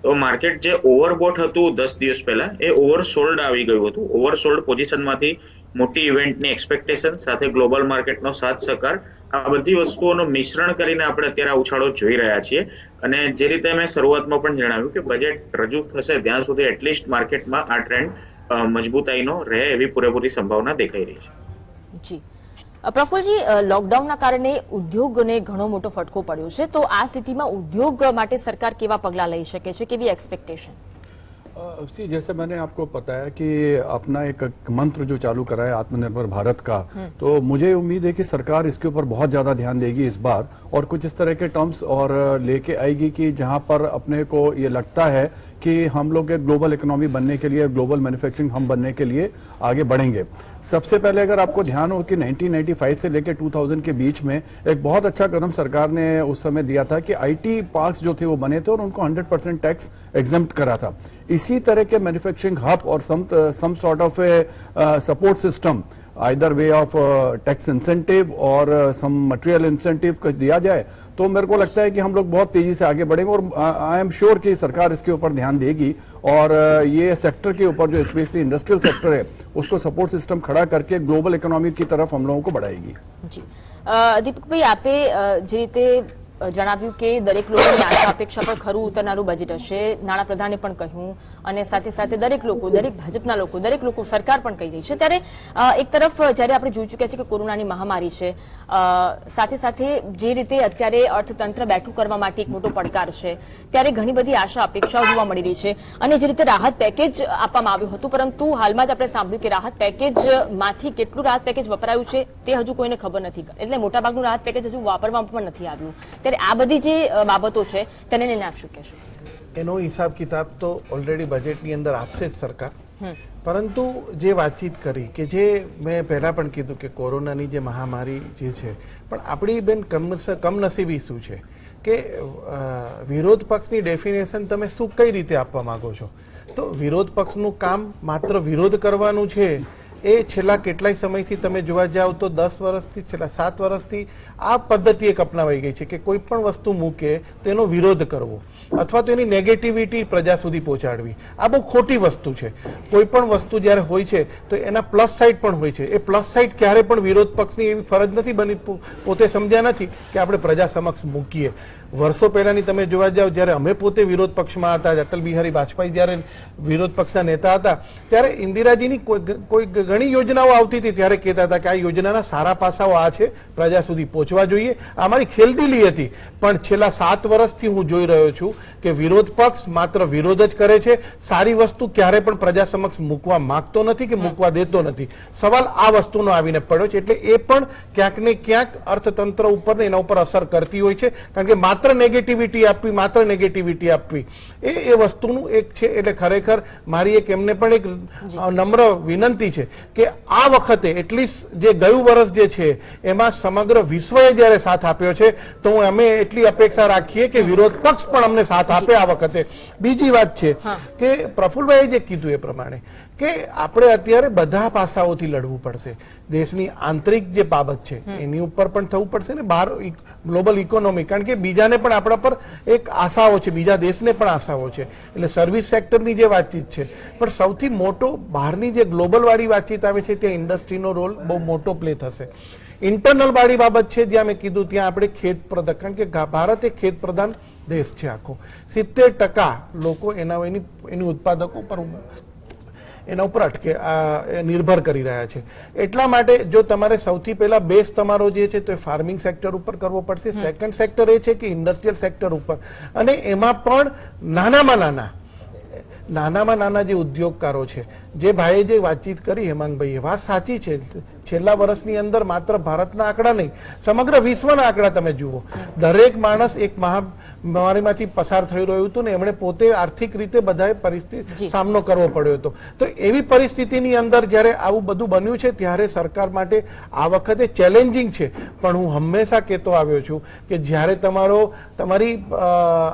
તો માર્કેટ જે ઓવરબોટ હતું 10 દિવસ પહેલા એ ઓવરસોલ્ડ આવી ગયું હતું. ઓવરસોલ્ડ પોઝિશનમાંથી મોટી ઇવેન્ટની એક્સપેક્ટેશન સાથે ગ્લોબલ માર્કેટનો સાથ સહકાર, આ બધી વસ્તુઓનું મિશ્રણ કરીને આપણે અત્યારે આ ઉછાળો જોઈ રહ્યા છીએ. અને જે રીતે મેં શરૂઆતમાં પણ જણાવ્યું કે બજેટ રજૂ થશે ત્યાં સુધી એટલીસ્ટ માર્કેટમાં આ ટ્રેન્ડ મજબૂતાઈનો રહે એવી પૂરેપૂરી સંભાવના દેખાઈ રહી છે. જી પ્રફુલજી, લોકડાઉનના કારણે ઉદ્યોગને ઘણો મોટો ફટકો પડ્યો છે. તો આ સ્થિતિમાં ઉદ્યોગ માટે સરકાર કેવા પગલા લઈ શકે છે, કેવી એક્સપેક્ટેશન? सी जैसे मैंने आपको बताया कि अपना एक मंत्र जो चालू करा है आत्मनिर्भर भारत का, तो मुझे उम्मीद है कि सरकार इसके ऊपर बहुत ज्यादा ध्यान देगी इस बार और कुछ इस तरह के टर्म्स और लेके आएगी कि जहां पर अपने को ये लगता है कि हम लोग एक ग्लोबल इकोनॉमी बनने के लिए, ग्लोबल मैन्युफैक्चरिंग हम बनने के लिए आगे बढ़ेंगे। सबसे पहले अगर आपको ध्यान हो कि 1995 से लेकर 2000 के बीच में एक बहुत अच्छा कदम सरकार ने उस समय दिया था कि आईटी पार्क्स जो थे वो बने थे और उनको 100% टैक्स एग्जेम्प्ट करा था। इसी तरह के मैन्युफैक्चरिंग हब और some sort of a support system either way of tax incentive और सम मटेरियल इंसेंटिव का दिया जाए तो मेरे को लगता है कि हम लोग बहुत तेजी से आगे बढ़ेंगे और आई एम श्योर कि सरकार इसके ऊपर ध्यान देगी और ये सेक्टर के ऊपर जो स्पेशली इंडस्ट्रियल सेक्टर है उसको सपोर्ट सिस्टम खड़ा करके ग्लोबल इकोनॉमी की तरफ हम लोगों को बढ़ाएगी। જી દીપકભાઈ, આપે જે રીતે જણાવ્યું કે દરેક લોકોની આશા અપેક્ષા પર ખરું ઉતરનારું બજેટ હશે, નાણાપ્રધાને પણ કહ્યું અને સાથે સાથે દરેક લોકો, દરેક ભાજપના લોકો, દરેક લોકો, સરકાર પણ કહી રહી છે। ત્યારે એક તરફ જ્યારે આપણે જોઈ ચૂક્યા છે કે કોરોનાની મહામારી છે, સાથે સાથે જે રીતે અત્યારે અર્થતંત્ર બેઠું કરવા માટે એક મોટો પડકાર છે, ત્યારે ઘણી બધી આશા અપેક્ષાઓ જોવા મળી રહી છે અને જે રીતે રાહત પેકેજ આપવામાં આવ્યું હતું, પરંતુ હાલમાં જ આપણે સાંભળ્યું કે રાહત પેકેજમાંથી કેટલું રાહત પેકેજ વપરાયું છે તે હજુ કોઈને ખબર નથી, એટલે મોટાભાગનું રાહત પેકેજ હજુ વાપરવામાં પણ નથી આવ્યું। ત્યારે આ બધી જે બાબતો છે તેને લઈને આપ શું કહેશો? એનો હિસાબ કિતાબ તો ઓલરેડી બજેટની અંદર આપશે જ સરકાર, પરંતુ જે વાતચીત કરી કે જે મેં પહેલા પણ કીધું કે કોરોનાની જે મહામારી જે છે, પણ આપણી બેન કમનસીબી શું છે કે વિરોધ પક્ષની ડેફિનેશન તમે શું કઈ રીતે આપવા માંગો છો? તો વિરોધ પક્ષનું કામ માત્ર વિરોધ કરવાનું છે એ છેલ્લા કેટલાય સમયથી તમે જોવા જાવ તો 10 વર્ષથી, છેલ્લા 7 વર્ષથી આ પદ્ધતિ એક અપનાવાઈ ગઈ છે કે કોઈ પણ વસ્તુ મૂકે તેનો વિરોધ કરવો અથવા તો એની નેગેટિવિટી પ્રજા સુધી પહોંચાડવી। આ બહુ ખોટી વસ્તુ છે। કોઈ પણ વસ્તુ જ્યારે હોય છે તો એના પ્લસ સાઇડ પણ હોય છે। એ પ્લસ સાઇડ ક્યારે પણ વિરોધ પક્ષની એવી ફરજ નથી બની, પોતે સમજ્યા નથી કે આપણે પ્રજા સમક્ષ મૂકીએ। વર્ષો પહેલાની તમે જોવા જાવ, જ્યારે અમે પોતે વિરોધ પક્ષમાં હતા, અટલ બિહારી વાજપેયી જ્યારે વિરોધ પક્ષના નેતા હતા, ત્યારે ઇન્દિરાજીની કોઈ ઘણી યોજનાઓ આવતી હતી, ત્યારે કહેતા હતા કે આ યોજનાના સારા પાસાઓ આ છે, પ્રજા સુધી પહોંચવા જોઈએ। આ અમારી ખેલદિલી હતી, પણ છેલ્લા 7 વર્ષથી હું જોઈ રહ્યો છું કે વિરોધ પક્ષ માત્ર વિરોધ જ કરે છે, સારી વસ્તુ ક્યારે પણ પ્રજા સમક્ષ મૂકવા માંગતો નથી કે મૂકવા દેતો નથી। સવાલ આ વસ્તુનો આવીને પડ્યો છે, એટલે એ પણ ક્યાંક ને ક્યાંક અર્થતંત્ર ઉપર ને એના ઉપર અસર કરતી હોય છે, કારણ કે માત્ર નેગેટિવિટી આપવી એ વસ્તુનું એક છે। એટલે ખરેખર મારી એક એમને પણ એક નમ્ર વિનંતી છે કે આ વખતે એટલીસ્ટ જે ગયું વર્ષ જે છે એમાં સમગ્ર વિશ્વએ જ્યારે સાથ આપ્યો છે તો અમે એટલી અપેક્ષા રાખીએ કે વિરોધ પક્ષ પણ અમને સાથ આપે આ વખતે। બીજી વાત છે કે પ્રફુલભાઈએ જે કીધું એ પ્રમાણે કે આપણે અત્યારે બધા પાસાઓથી લડવું પડશે। દેશની આંતરિક જે બાબત છે એની ઉપર પણ થવું પડશે ને બહાર ગ્લોબલ ઇકોનોમી, કારણ કે બીજાને પણ આપણા પર એક આશાઓ છે, બીજા દેશને પણ આશાઓ છે। એટલે સર્વિસ સેક્ટરની જે વાતચીત છે, પણ સૌથી મોટો બહારની જે ગ્લોબલ વાળી વાતચીત આવે છે ત્યાં ઇન્ડસ્ટ્રીનો રોલ બહુ મોટો પ્લે થશે। ઇન્ટરનલ વાળી બાબત છે, જ્યાં મેં કીધું ત્યાં આપણે ખેત પ્રધાન, કારણ કે ભારત એક ખેત પ્રધાન દેશ છે આખો, 70% લોકો એની ઉત્પાદકો પર એના ઉપર નિર્ભર કરી રહ્યા છે। એટલા માટે જો તમારે સૌથી પહેલા બેઝ તમારો જે છે તો એ ફાર્મિંગ સેક્ટર ઉપર કરવો પડશે। સેકન્ડ સેક્ટર એ છે કે ઇન્ડસ્ટ્રીયલ સેક્ટર ઉપર, અને એમાં પણ નાનામાં નાના જે ઉદ્યોગકારો છે, જે ભાઈએ જે વાતચીત કરી હેમાંગભાઈએ, વાત સાચી છે। છેલ્લા વર્ષની અંદર માત્ર ભારતના આંકડા નહીં, સમગ્ર વિશ્વના આંકડા તમે જુઓ, દરેક માણસ એક મહામારીમાંથી પસાર થઈ રહ્યું હતું ને એમણે પોતે આર્થિક રીતે બધાએ પરિસ્થિતિ સામનો કરવો પડ્યો હતો। તો એવી પરિસ્થિતિની અંદર જ્યારે આવું બધું બન્યું છે ત્યારે સરકાર માટે આ વખતે ચેલેન્જિંગ છે, પણ હું હંમેશા કહેતો આવ્યો છું કે જ્યારે તમારી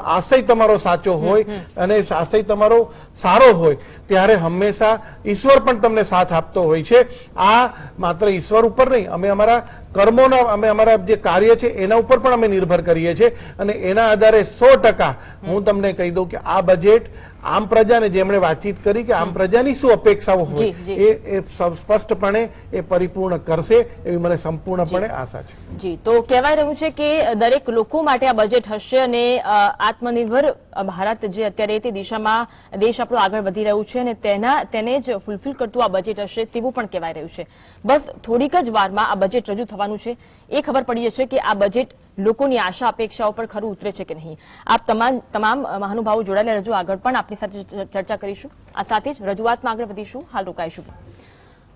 આશય તમારો સાચો હોય અને આશય તમારો સારો હોય ત્યારે હંમેશા ઈશ્વર પણ તમને સાથ આપતો હોય છે। આ માત્ર ઈશ્વર ઉપર નહીં, અમે અમારા કર્મોના, અમે અમારા જે કાર્ય છે એના ઉપર પણ અમે નિર્ભર કરીએ છીએ, અને એના આધારે 100% હું તમને કહી દઉં કે આ બજેટ આમ પ્રજાને, જેમણે વાતચીત કરી કે આમ પ્રજાની શું અપેક્ષાઓ હોય એ સ્પષ્ટપણે એ પરિપૂર્ણ કરશે એવી મને સંપૂર્ણપણે આશા છે। જી, તો કહેવાય રહ્યું છે કે દરેક લોકો માટે આ બજેટ હશે અને આત્મનિર્ભર ભારત જે અત્યારે તે દિશામાં દેશ આપણો આગળ વધી રહ્યું છે અને તેને જ ફૂલફિલ કરતું આ બજેટ હશે તેવું પણ કહેવાય રહ્યું છે। બસ થોડીક જ વારમાં આ બજેટ રજૂ થવાનું છે, એ ખબર પડી જશે કે આ બજેટ લોકોની આશા અપેક્ષાઓ પર ખરું ઉતરે છે કે નહીં. આપ તમામ મહાનુભાવો જોડાયેલા રહેજો. આગળ પણ આપની સાથે ચર્ચા કરીશું. આ સાથે જ રજૂઆતમાં આગળ વધીશું. હાલ રોકાઈશું.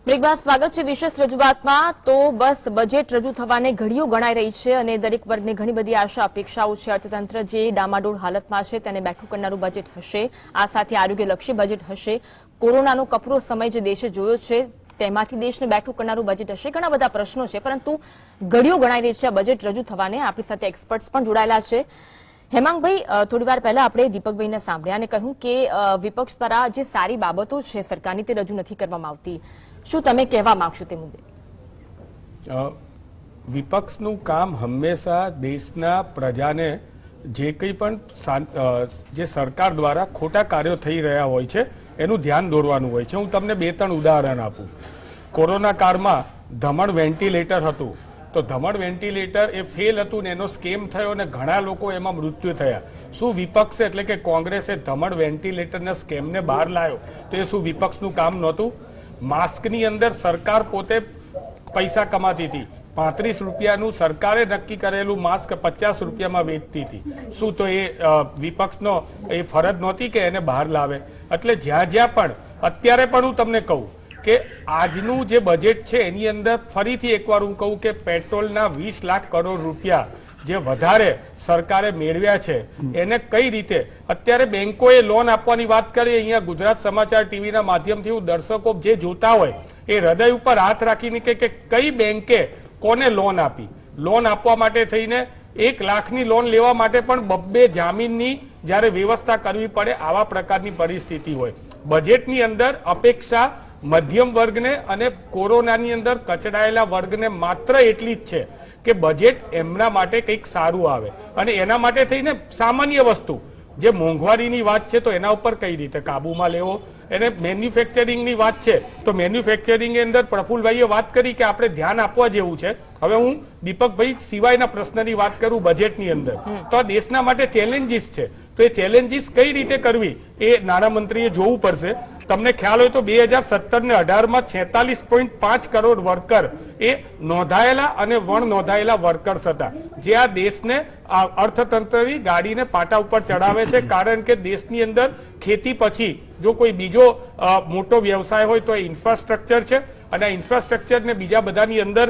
બ્રેક બાદ સ્વાગત છે વિશેષ રજૂઆતમાં. તો બસ બજેટ રજૂ થવાને ઘડીઓ ગણાઈ રહી છે અને દરેક વર્ગને ઘણી બધી આશા અપેક્ષાઓ છે. અર્થતંત્ર જે ડામાડોળ હાલતમાં છે તેને બેઠું કરનારું બજેટ હશે. આ સાથે આરોગ્યલક્ષી બજેટ હશે. કોરોનાનો કપરો સમય જે દેશે જોયો છે તેમાંથી દેશને બેઠું કરનારું બજેટ હશે. ઘણા બધા પ્રશ્નો છે, પરંતુ ઘડીઓ ગણાઈ રહી છે આ બજેટ રજૂ થવાને. આપણી સાથે એક્સપર્ટ્સ પણ જોડાયેલા છે. હેમાંગભાઈ, થોડી વાર પહેલા આપણે દીપકભાઈને સાંભળ્યા અને કહ્યું કે વિપક્ષ દ્વારા જે સારી બાબતો છે સરકારની તે રજૂ નથી કરવામાં આવતી. શું તમે કહેવા માંગશો તે મુદ્દે? વિપક્ષનું કામ હંમેશા દેશના પ્રજાને જે કંઈ પણ જે સરકાર દ્વારા ખોટા કાર્યો થઈ રહ્યા હોય છે એનું ધ્યાન દોરવાનું હોય છે. હું તમને 2-3 ઉદાહરણ આપું. કોરોના કાળમાં ધમણ વેન્ટિલેટર હતું, તો ધમણ વેન્ટિલેટર એ ફેલ હતું ને એનો સ્કેમ થયો અને ઘણા લોકો એમાં મૃત્યુ થયા. શું વિપક્ષ એટલે કે કોંગ્રેસે ધમણ વેન્ટિલેટરના સ્કેમને બહાર લાવ્યો તો એ શું વિપક્ષનું કામ નહોતું? માસ્કની અંદર સરકાર પોતે પૈસા કમાતી હતી. 35 રૂપિયાનું સરકારે નક્કી કરેલું માસ્ક 50 રૂપિયામાં વેચતી હતી. શું તો એ વિપક્ષનો એ ફરજ નહોતી કે એને બહાર લાવે? એટલે જ્યાં જ્યાં પણ અત્યારે પણ હું તમને કહું કે આજનું જે બજેટ છે એની અંદર ફરીથી એકવાર હું કહું કે પેટ્રોલના 20 લાખ કરોડ રૂપિયા જે વધારે સરકારે મેળવ્યા છે એને કઈ રીતે અત્યારે બેંકોએ લોન આપવાની વાત કરી. અહીંયા ગુજરાત સમાચાર ટીવીના માધ્યમથી હું દર્શકો જે જોતા હોય એ હૃદય ઉપર હાથ રાખીને કે કઈ બેંકે કોને લોન આપી. લોન આપવા માટે થઈને 1 લાખની લોન લેવા માટે પણ 2 જામીનની જ્યારે વ્યવસ્થા કરવી પડે, આવા પ્રકારની પરિસ્થિતિ હોય. બજેટની અંદર અપેક્ષા મધ્યમ વર્ગને અને કોરોનાની અંદર કચડાયેલા વર્ગને માત્ર એટલી જ છે કે બજેટ એમના માટે કંઈક સારું આવે અને એના માટે થઈને સામાન્ય વસ્તુ જે મોંઘવારીની વાત છે તો એના ઉપર કઈ રીતે કાબુમાં લેવો. એને મેન્યુફેક્ચરિંગની વાત છે તો મેન્યુફેક્ચરિંગ અંદર પ્રફુલભાઈએ વાત કરી કે આપણે ધ્યાન આપવા જેવું છે. હવે હું દીપકભાઈ સિવાયના પ્રશ્નની વાત કરું બજેટની અંદર, તો આ દેશના માટે ચેલેન્જીસ છે. તો એ ચેલેન્જીસ કઈ રીતે કરવી એ નાણામંત્રીએ જોવું પડશે. તમને ખ્યાલ હોય તો 2017 ને 18માં 46.5 કરોડ વર્કર એ નોંધાયેલા અને વણ નોંધાયેલા વર્કર્સ હતા, જે આ દેશને અર્થતંત્રની ગાડીને પાટા ઉપર ચડાવે છે. કારણ કે દેશની અંદર ખેતી પછી જો કોઈ બીજો મોટો વ્યવસાય હોય તો એ ઇન્ફ્રાસ્ટ્રક્ચર છે અને આ ઇન્ફ્રાસ્ટ્રક્ચર ને બીજા બધાની અંદર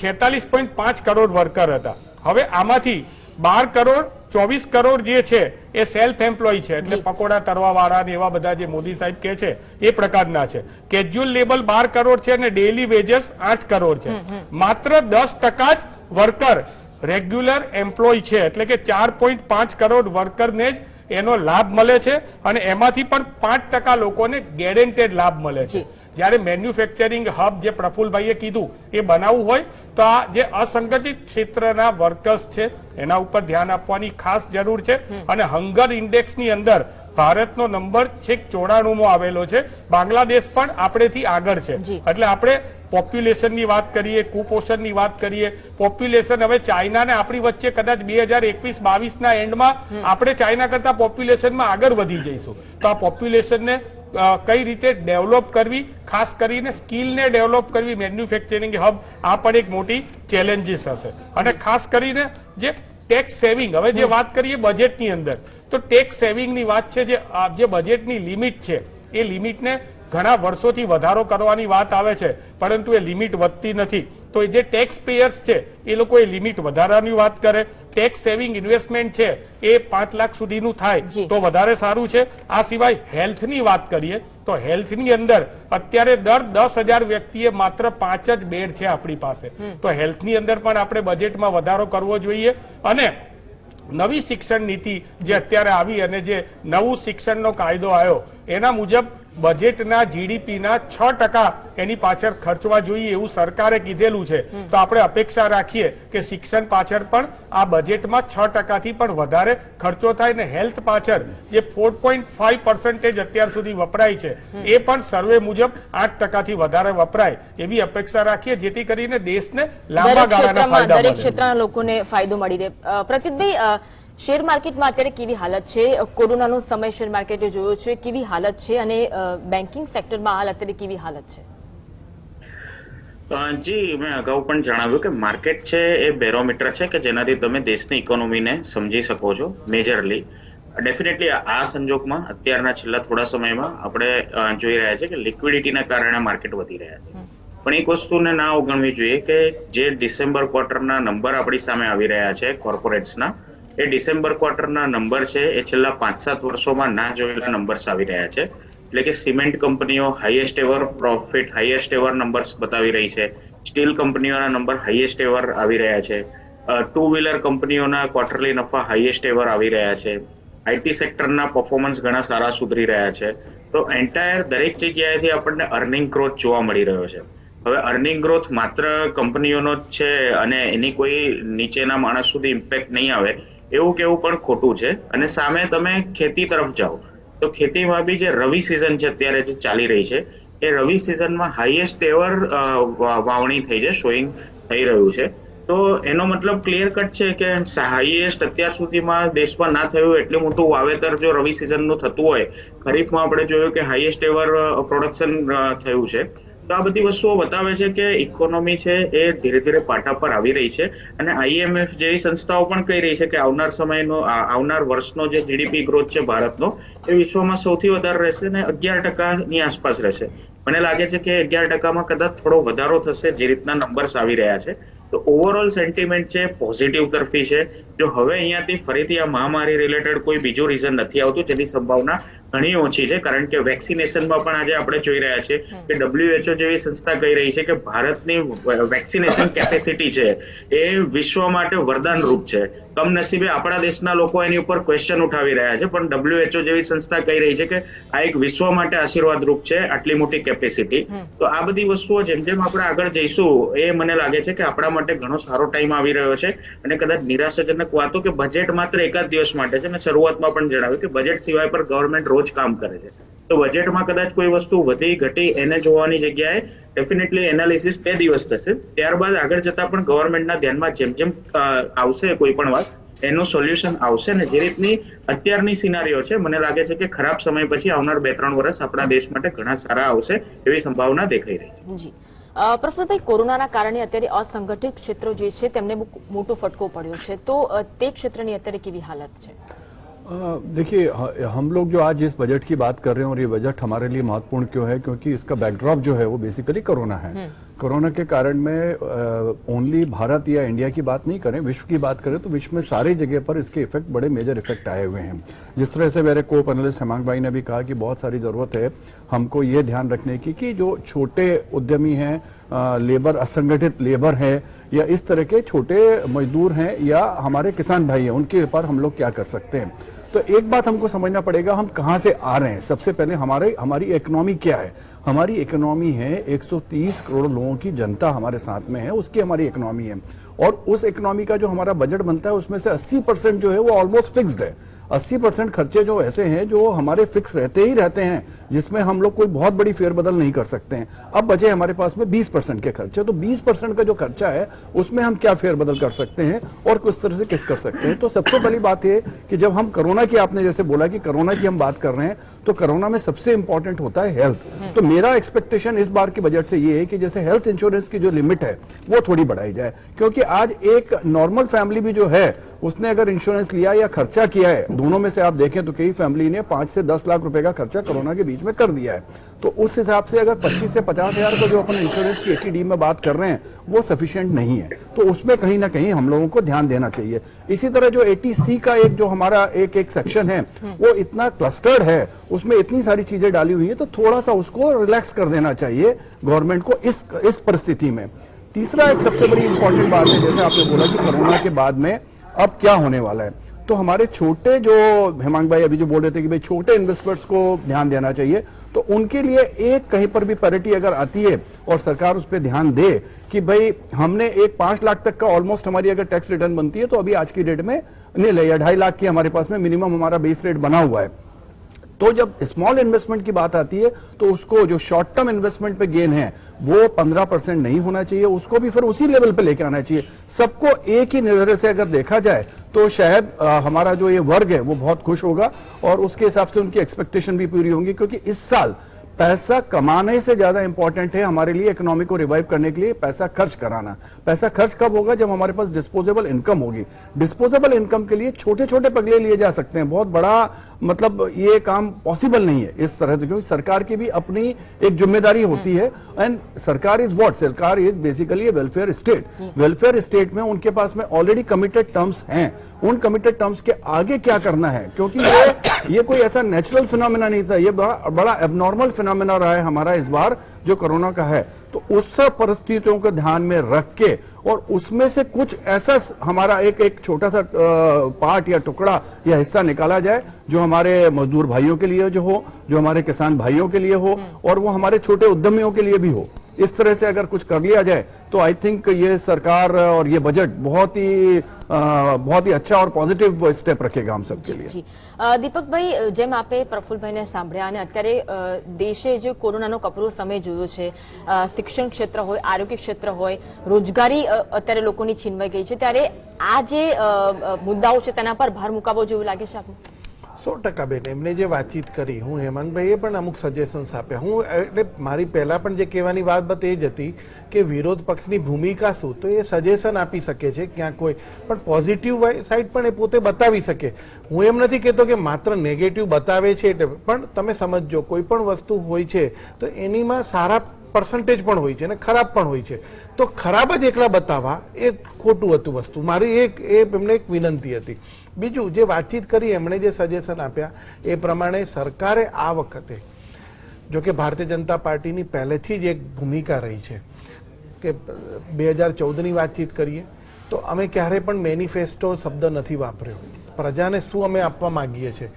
46.5 કરોડ વર્કર હતા. હવે આમાંથી 12 કરોડ 24 કરોડ જે છે એ સેલ્ફ એમ્પ્લોય છે, એટલે પકોડા તરવા વાળા ને એવા બધા જે મોદી સાહેબ કે છે એ પ્રકારના છે. કેજ્યુઅલ લેબર 12 કરોડ છે અને ડેઇલી વેજસ 8 કરોડ છે. માત્ર 10% જ વર્કર રેગ્યુલર એમ્પ્લોય છે, એટલે કે 4.5 કરોડ વર્કરને જ એનો લાભ મળે છે અને એમાંથી પણ 5% લોકોને ગેરંટેડ લાભ મળે છે. જ્યારે મેન્યુફેક્ચરિંગ હબ જે પ્રફુલભાઈએ કીધું એ બનાવવું હોય તો આ જે અસંગઠિત ક્ષેત્રના વર્કર્સ છે એના ઉપર ધ્યાન આપવાની ખાસ જરૂર છે. અને હંગર ઇન્ડેક્સની અંદર ભારતનો નંબર છેક 94મો આવેલો છે. બાંગ્લાદેશ પણ આપણેથી આગળ છે. એટલે આપણે પોપ્યુલેશનની વાત કરીએ, કુપોષણની વાત કરીએ, પોપ્યુલેશન હવે ચાઇના ને આપણી વચ્ચે કદાચ 2021-22ના એન્ડમાં આપણે ચાઇના કરતા પોપ્યુલેશનમાં આગળ વધી જઈશું. તો આ પોપ્યુલેશનને કઈ રીતે ડેવલપ કરવી, ખાસ કરીને સ્કિલને ડેવલપ કરવી, મેન્યુફેક્ચરિંગ હબ, આ પણ એક મોટી ચેલેન્જીસ હશે. અને ખાસ કરીને જે ટેક્સ સેવિંગ, હવે જે વાત કરીએ બજેટની અંદર, તો ટેક્સ સેવિંગની વાત છે. જે બજેટની લિમિટ છે એ લિમિટને ઘણા વર્ષોથી વધારો કરવાની વાત આવે છે, પરંતુ એ લિમિટ વધતી નથી. તો જે ટેક્સ પેયર્સ છે એ લોકો એ લિમિટ વધારવાની વાત કરે. ટેક્સ સેવિંગ ઇન્વેસ્ટમેન્ટ છે એ 5 લાખ સુધીનું થાય તો વધારે સારું છે. આ સિવાય હેલ્થની વાત કરીએ તો હેલ્થની અંદર અત્યારે દર 10,000 વ્યક્તિએ માત્ર 5 જ બેડ છે આપણી પાસે. તો હેલ્થની અંદર પણ આપણે બજેટમાં વધારો કરવો જોઈએ. અને નવી શિક્ષણ નીતિ જે અત્યારે આવી અને જે નવું શિક્ષણનો કાયદો આવ્યો એના મુજબ બજેટના જીડીપીના 6% એની પાછળ ખર્ચવા જોઈએ એવું સરકારે કીધેલું છે. તો આપણે અપેક્ષા રાખીએ કે શિક્ષણ પાછળ પણ આ બજેટમાં 6%થી પણ વધારે ખર્ચો થાય ને હેલ્થ પાછળ જે 4.5% અત્યાર સુધી વપરાય છે એ પણ સર્વે મુજબ 8%થી વધારે વપરાય એવી અપેક્ષા રાખીએ, જેથી કરીને દેશને લાંબા ગાળાના ફાયદા મળે, દરેક ક્ષેત્રના લોકોને ફાયદો મળી રહે. પ્રતિકભાઈ, શેર માર્કેટમાં અત્યારે કેવી હાલત છે? કોરોનાનો સમય શેર માર્કેટે જોયો છે, કેવી હાલત છે? અને બેન્કિંગ સેક્ટરમાં હાલ અત્યારે કેવી હાલત છે? જી મેં અગાઉ પણ જણાવ્યું કે માર્કેટ છે એ બેરોમીટર છે કે જેનાથી તમે દેશની ઇકોનોમીને સમજી શકો છો મેજરલી. ડેફિનેટલી આ સંજોગમાં અત્યારના છેલ્લા થોડા સમયમાં આપણે જોઈ રહ્યા છે કે લિક્વિડિટીના કારણે માર્કેટ વધી રહ્યા છે. પણ એક વસ્તુને ના અવગણવી જોઈએ કે જે ડિસેમ્બર ક્વાર્ટરના નંબર આપણી સામે આવી રહ્યા છે કોર્પોરેટ્સના, એ ડિસેમ્બર ક્વાર્ટરના નંબર છે એ છેલ્લા 5-7 વર્ષોમાં ના જોયેલા નંબર્સ આવી રહ્યા છે. એટલે કે સિમેન્ટ કંપનીઓ highest ever profit, highest ever numbers બતાવી રહી છે. સ્ટીલ કંપનીઓના નંબર હાઈએસ્ટ એવર આવી રહ્યા છે. ટુ વ્હીલર કંપનીઓના ક્વાર્ટરલી નફા હાઈએસ્ટ એવર આવી રહ્યા છે. આઈટી સેક્ટરના પરફોર્મન્સ ઘણા સારા સુધરી રહ્યા છે. તો એન્ટાયર દરેક જગ્યાએથી આપણને અર્નિંગ ગ્રોથ જોવા મળી રહ્યો છે. હવે અર્નિંગ ગ્રોથ માત્ર કંપનીઓનો જ છે અને એની કોઈ નીચેના માણસ સુધી ઇમ્પેક્ટ નહીં આવે એવું કેવું પણ ખોટું છે. અને સામે તમે ખેતી તરફ જાઓ તો ખેતીમાં બી જે રવિ સિઝન છે અત્યારે જે ચાલી રહી છે એ રવિ સિઝનમાં હાઈએસ્ટ એવર વાવણી થઈ છે, સોઈંગ થઈ રહ્યું છે. તો એનો મતલબ ક્લિયર કટ છે કે હાઈએસ્ટ અત્યાર સુધીમાં દેશમાં ના થયું એટલું મોટું વાવેતર જો રવિ સિઝનનું થતું હોય, ખરીફમાં આપણે જોયું કે હાઈએસ્ટ એવર પ્રોડક્શન થયું છે. તો આ બધી વસ્તુઓ બતાવે છે કે ઇકોનોમી છે એ ધીરે ધીરે પાટા પર આવી રહી છે. અને આઈએમએફ જેવી સંસ્થાઓ પણ કહી રહી છે કે આવનાર વર્ષનો જે જીડીપી ગ્રોથ છે ભારતનો એ વિશ્વમાં સૌથી વધારે રહેશે અને 11% આસપાસ રહેશે. મને લાગે છે કે 11%માં કદાચ થોડો વધારો થશે જે રીતના નંબર્સ આવી રહ્યા છે. તો ઓવરઓલ સેન્ટિમેન્ટ છે પોઝિટિવ તરફી છે. જો હવે અહીંયાથી ફરીથી આ મહામારી રિલેટેડ કોઈ બીજું રીઝન નથી આવતું જેની સંભાવના ઘણી ઓછી છે, કારણ કે વેક્સિનેશનમાં પણ આજે આપણે જોઈ રહ્યા છીએ કે WHO જેવી સંસ્થા કહી રહી છે કે ભારતની વેક્સિનેશન કેપેસિટી છે એ વિશ્વ માટે વરદાન રૂપ છે. કમનસીબે આપણા દેશના લોકો એની ઉપર ક્વેશ્ચન ઉઠાવી રહ્યા છે, પણ WHO જેવી સંસ્થા કહી રહી છે કે આ એક વિશ્વ માટે આશીર્વાદ રૂપ છે આટલી મોટી કેપેસિટી. તો આ બધી વસ્તુઓ જેમ જેમ આપણે આગળ જઈશું એ મને લાગે છે કે આપણા માટે ઘણો સારો ટાઈમ આવી રહ્યો છે. અને કદાચ નિરાશાજનક વાતો કે બજેટ માત્ર એકાદ દિવસ માટે છે. મેં શરૂઆતમાં પણ જણાવ્યું કે બજેટ સિવાય પર ગવર્મેન્ટ રોજ કામ કરે છે. તો બજેટમાં કદાચ કોઈ વસ્તુ વધી ઘટી એને જોવાની જગ્યાએ ડેફિનેટલી એનાલિસિસ 2 દિવસ થશે. ત્યારબાદ આગળ જતા પણ ગવર્મેન્ટના ધ્યાનમાં જેમ જેમ આવશે કોઈ પણ વાત એનું સોલ્યુશન આવશે. ને જે રીતની અત્યારની સિનારીઓ છે મને લાગે છે કે ખરાબ સમય પછી આવનાર 2-3 વર્ષ આપણા દેશ માટે ઘણા સારા આવશે એવી સંભાવના દેખાઈ રહી છે. જી પ્રફુલભાઈ, કોરોનાના કારણે અત્યારે અસંગઠિત ક્ષેત્રો જે છે તેમને મોટો ફટકો પડ્યો છે, તો તે ક્ષેત્રની અત્યારે કેવી હાલત છે? देखिए हम लोग जो आज इस बजट की बात कर रहे हैं और ये बजट हमारे लिए महत्वपूर्ण क्यों है, क्योंकि इसका बैकड्रॉप जो है वो बेसिकली कोरोना है. कोरोना के कारण में ओनली भारत या इंडिया की बात नहीं करें, विश्व की बात करें तो विश्व में सारी जगह पर इसके इफेक्ट, बड़े मेजर इफेक्ट आए हुए हैं. जिस तरह से मेरे को पैनलिस्ट हेमांग भाई ने भी कहा कि बहुत सारी जरूरत है हमको ये ध्यान रखने की कि जो छोटे उद्यमी हैं, लेबर, असंगठित लेबर है या इस तरह के छोटे मजदूर हैं या हमारे किसान भाई हैं, उनके ऊपर हम लोग क्या कर सकते हैं. तो एक बात हमको समझना पड़ेगा, हम कहां से आ रहे हैं. सबसे पहले हमारी इकोनॉमी क्या है. हमारी इकोनॉमी है 130 करोड़ लोगों की जनता हमारे साथ में है, उसकी हमारी इकोनॉमी है. और उस इकोनॉमी का जो हमारा बजट बनता है उसमें से 80% जो है वो ऑलमोस्ट फिक्स्ड है. 80% खर्चे जो ऐसे हैं जो हमारे फिक्स रहते ही रहते हैं, जिसमें हम लोग कोई बहुत बड़ी फेरबदल नहीं कर सकते हैं. अब बचे हमारे पास में 20% के खर्चे. तो 20% का जो खर्चा है उसमें हम क्या फेरबदल कर सकते हैं और किस तरह से किस कर सकते हैं. तो सबसे पहली बात है कि जब हम कोरोना की, आपने जैसे बोला कि कोरोना की हम बात कर रहे हैं, तो कोरोना में सबसे इंपॉर्टेंट होता है हेल्थ. तो मेरा एक्सपेक्टेशन इस बार के बजट से ये है कि जैसे हेल्थ इंश्योरेंस की जो लिमिट है वो थोड़ी बढ़ाई जाए, क्योंकि आज एक नॉर्मल फैमिली भी जो है उसने अगर इंश्योरेंस लिया या खर्चा किया है, दोनों में से आप देखें तो कई फैमिली ने 5 से 10 लाख रुपए का खर्चा कोरोना के बीच में कर दिया है. तो उस हिसाब से अगर 25 से 50 हजार का जो अपन इंश्योरेंस की ATD में बात कर रहे हैं वो सफिशिएंट नहीं है. तो उसमें कहीं ना कहीं हम लोगों को ध्यान देना चाहिए. इसी तरह जो 80C का एक जो हमारा एक सेक्शन है वो इतना क्लस्टर्ड है, उसमें इतनी सारी चीजें डाली हुई है, तो थोड़ा सा उसको रिलैक्स कर देना चाहिए गवर्नमेंट को इस परिस्थिति में. तीसरा एक सबसे बड़ी इंपॉर्टेंट बात है, जैसे आपने बोला कि कोरोना के बाद में अब क्या होने वाला है. तो हमारे छोटे, जो हेमांग भाई अभी जो बोल रहे थे कि भाई छोटे इन्वेस्टर्स को ध्यान देना चाहिए, तो उनके लिए एक कहीं पर भी पैरिटी अगर आती है और सरकार उस पर ध्यान दे कि भाई हमने एक 5 लाख तक का ऑलमोस्ट हमारी अगर टैक्स रिटर्न बनती है तो अभी आज की डेट में नहीं ले, या 2.5 लाख की हमारे पास में मिनिमम हमारा बेस रेट बना हुआ है. तो जब स्मॉल इन्वेस्टमेंट की बात आती है तो उसको जो शॉर्ट टर्म इन्वेस्टमेंट पे गेन है वो 15% नहीं होना चाहिए, उसको भी फिर उसी लेवल पे लेके आना चाहिए. सबको एक ही नजरिए से अगर देखा जाए तो शायद हमारा जो ये वर्ग है वो बहुत खुश होगा और उसके हिसाब से उनकी एक्सपेक्टेशन भी पूरी होंगी, क्योंकि इस साल पैसा कमाने से ज्यादा इंपॉर्टेंट है हमारे लिए इकोनॉमी को रिवाइव करने के लिए पैसा खर्च कराना। पैसा खर्च कब होगा? जब हमारे पास डिस्पोजेबल इनकम होगी। डिस्पोजेबल इनकम के लिए छोटे छोटे पगले लिए जा सकते हैं, बहुत बड़ा मतलब ये काम पॉसिबल नहीं है इस तरह से, क्योंकि सरकार की भी अपनी एक जिम्मेदारी होती है। एंड सरकार इज व्हाट? सरकार is basically A welfare state. Welfare state में उनके पास में ऑलरेडी कमिटेड टर्म्स हैं। उन कमिटेड टर्म्स के आगे क्या करना है, क्योंकि ये कोई ऐसा नेचुरल फिनोमेना नहीं था, ये बड़ा एबनॉर्मल फिनोमेना रहा है हमारा इस बार जो कोरोना का है। तो उस सब परिस्थितियों को ध्यान में रख के और उसमें से कुछ ऐसा हमारा एक छोटा सा पार्ट या टुकड़ा या हिस्सा निकाला जाए जो हमारे मजदूर भाइयों के लिए जो हो, जो हमारे किसान भाइयों के लिए हो और वो हमारे छोटे उद्यमियों के लिए भी हो। इस तरह से अगर कुछ कर लिया जाए तो आई थिंक ये सरकार और ये बजट बहुत ही अच्छा और पॉजिटिव स्टेप रखेगा हम सबके लिए। જી દીપકભાઈ, જેમ આપે પ્રફુલ્લભાઈને સાંભળ્યા અને અત્યારે દેશે જે કોરોનાનો કપરો સમય જોયો છે, શિક્ષણ ક્ષેત્ર હોય, આરોગ્ય ક્ષેત્ર હોય, રોજગારી અત્યારે લોકોની છીનવાઈ ગઈ છે, ત્યારે આ જે મુદ્દાઓ છે તેના પર ભાર મુકાવવો જેવું લાગે છે આપને? 100% બેન, એમને જે વાતચીત કરી, હું હેમંતભાઈએ પણ અમુક સજેશન્સ આપ્યા. હું એટલે મારી પહેલા પણ જે કહેવાની બાબત એ જ હતી કે વિરોધ પક્ષની ભૂમિકા શું, તો એ સજેશન આપી શકે છે ક્યાં કોઈ પણ પોઝિટિવ સાઈડ પણ એ પોતે બતાવી શકે. હું એમ નથી કહેતો કે માત્ર નેગેટિવ બતાવે છે એટલે, પણ તમે સમજો કોઈ પણ વસ્તુ હોય છે તો એનીમાં સારા પર્સન્ટેજ પણ હોય છે અને ખરાબ પણ હોય છે. તો ખરાબ જ એકલા બતાવવા એ ખોટું હતું વસ્તુ. મારી એમને એક વિનંતી હતી. બીજું જે વાતચીત કરી, એમણે જે સજેશન આપ્યા એ પ્રમાણે સરકારે આ વખતે, જો કે ભારતીય જનતા પાર્ટીની પહેલેથી જ એક ભૂમિકા રહી છે કે 2014ની વાતચીત કરીએ તો અમે ક્યારેય પણ મેનિફેસ્ટો શબ્દ નથી વાપર્યો. પ્રજાને શું અમે આપવા માંગીએ છીએ,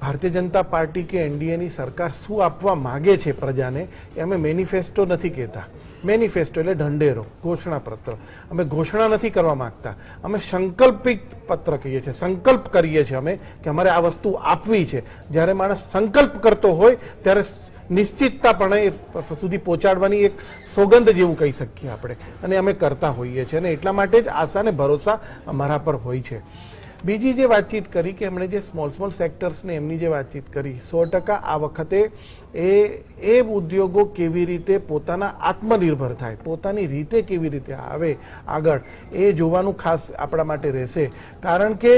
ભારતીય જનતા પાર્ટી કે એનડીએની સરકાર શું આપવા માગે છે પ્રજાને, એ અમે મેનિફેસ્ટો નથી કહેતા. મેનિફેસ્ટો એટલે ઢંઢેરો, ઘોષણાપત્ર. અમે ઘોષણા નથી કરવા માંગતા, અમે સંકલ્પિત પત્ર કહીએ છીએ. સંકલ્પ કરીએ છીએ અમે કે અમારે આ વસ્તુ આપવી છે. જ્યારે માણસ સંકલ્પ કરતો હોય ત્યારે નિશ્ચિતતાપણે સુધી પહોંચાડવાની એક સોગંદ જેવું કહી શકીએ આપણે, અને અમે કરતા હોઈએ છીએ અને એટલા માટે જ આશા અને ભરોસા અમારા પર હોય છે. બીજી જે વાતચીત કરી કે એમણે જે સ્મોલ સેક્ટર્સને એમની જે વાતચીત કરી, 100% આ વખતે એ ઉદ્યોગો કેવી રીતે પોતાના આત્મનિર્ભર થાય, પોતાની રીતે કેવી રીતે આવે આગળ, એ જોવાનું ખાસ આપણા માટે રહેશે. કારણ કે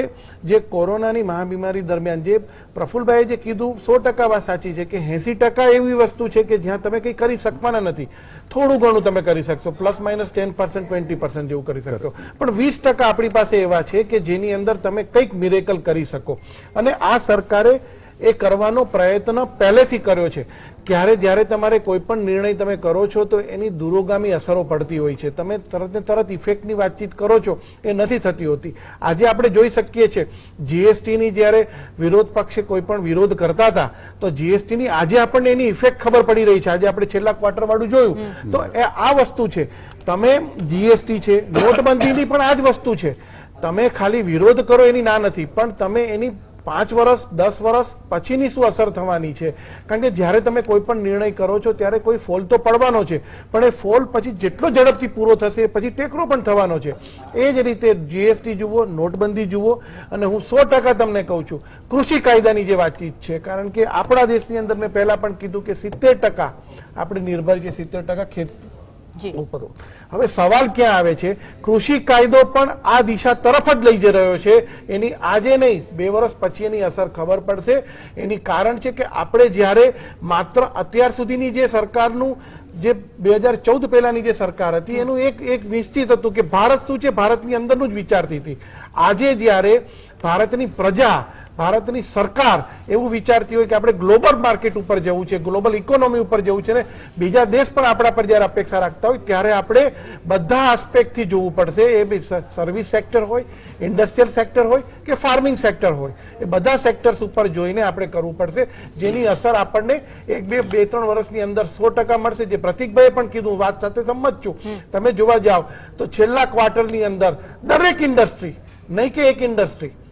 જે કોરોનાની મહાબીમારી દરમિયાન જે પ્રફુલ્લભાઈએ જે કીધું 100% વાત સાચી છે કે 80% એવી વસ્તુ છે કે જ્યાં તમે કંઈ કરી શકવાના નથી. થોડું ઘણું તમે કરી શકશો, પ્લસ માઇનસ 10% 20% જેવું કરી શકશો, પણ 20% આપણી પાસે એવા છે કે જેની અંદર તમે કંઈક મિરેકલ કરી શકો. અને આ સરકારે એ કરવાનો પ્રયત્ન પહેલેથી કર્યો છે. જ્યારે તમારે કોઈ પણ નિર્ણય તમે કરો છો તો એની દૂરોગામી અસરો પડતી હોય છે. તમે તરત ને તરત ઇફેક્ટની વાતચીત કરો છો, એ નથી થતી હોતી. આજે આપણે જોઈ શકીએ છીએ જીએસટીની જ્યારે વિરોધ પક્ષે કોઈ પણ વિરોધ કરતા હતા તો જીએસટીની આજે આપણને એની ઇફેક્ટ ખબર પડી રહી છે. આજે આપણે છેલ્લા ક્વાર્ટર વાળું જોયું તો આ વસ્તુ છે. તમે જીએસટી છે, નોટબંધીની પણ આ જ વસ્તુ છે. તમે ખાલી વિરોધ કરો એની ના નથી, પણ તમે એની 5 વર્ષ 10 વર્ષ પછીની શું અસર થવાની છે. કારણ કે જ્યારે તમે કોઈ પણ નિર્ણય કરો છો ત્યારે કોઈ ફોલ તો પડવાનો છે, પણ એ ફોલ પછી જેટલો ઝડપથી પૂરો થશે પછી ટેકરો પણ થવાનો છે. એ જ રીતે જીએસટી જુઓ, નોટબંધી જુઓ, અને હું 100% તમને કહું છું કૃષિ કાયદાની જે વાતચીત છે, કારણ કે આપણા દેશની અંદર મેં પહેલા પણ કીધું કે 70% આપણે નિર્ભર છે, 70% ખેત ઉપર. હવે સવાલ ક્યાં આવે છે, કૃષિ કાયદો પણ આ દિશા તરફ જ લઈ જઈ રહ્યો છે. એની આજે નહીં 2 વર્ષ પછી એની અસર ખબર પડશે. એની કારણ છે કે આપણે જ્યારે માત્ર અત્યાર સુધીની જે સરકારનું જે 2014 પહેલાની જે સરકાર હતી એનું એક નિશ્ચિત હતું કે ભારત શું છે, ભારતની અંદરનું જ વિચારતી હતી. આજે જ્યારે ભારતની પ્રજા, ભારતની સરકાર એવું વિચારતી હોય કે આપણે ગ્લોબલ માર્કેટ ઉપર જવું છે, ગ્લોબલ ઇકોનોમી ઉપર જવું છે ને બીજા દેશ પણ આપણા પર જ્યારે અપેક્ષા રાખતા હોય ત્યારે આપણે બધા આસ્પેક્ટથી જોવું પડશે. એ બી સર્વિસ સેક્ટર હોય, ઇન્ડસ્ટ્રીયલ સેક્ટર હોય કે ફાર્મિંગ સેક્ટર હોય, એ બધા સેક્ટર્સ ઉપર જોઈને આપણે કરવું પડશે, જેની અસર આપણને 2-3 વર્ષની અંદર 100% મળશે. જે પ્રતિકભાઈએ પણ કીધું, વાત સાથે સંમત છું. તમે જોવા જાઓ તો છેલ્લા ક્વાર્ટરની અંદર દરેક ઇન્ડસ્ટ્રી, નહીં કે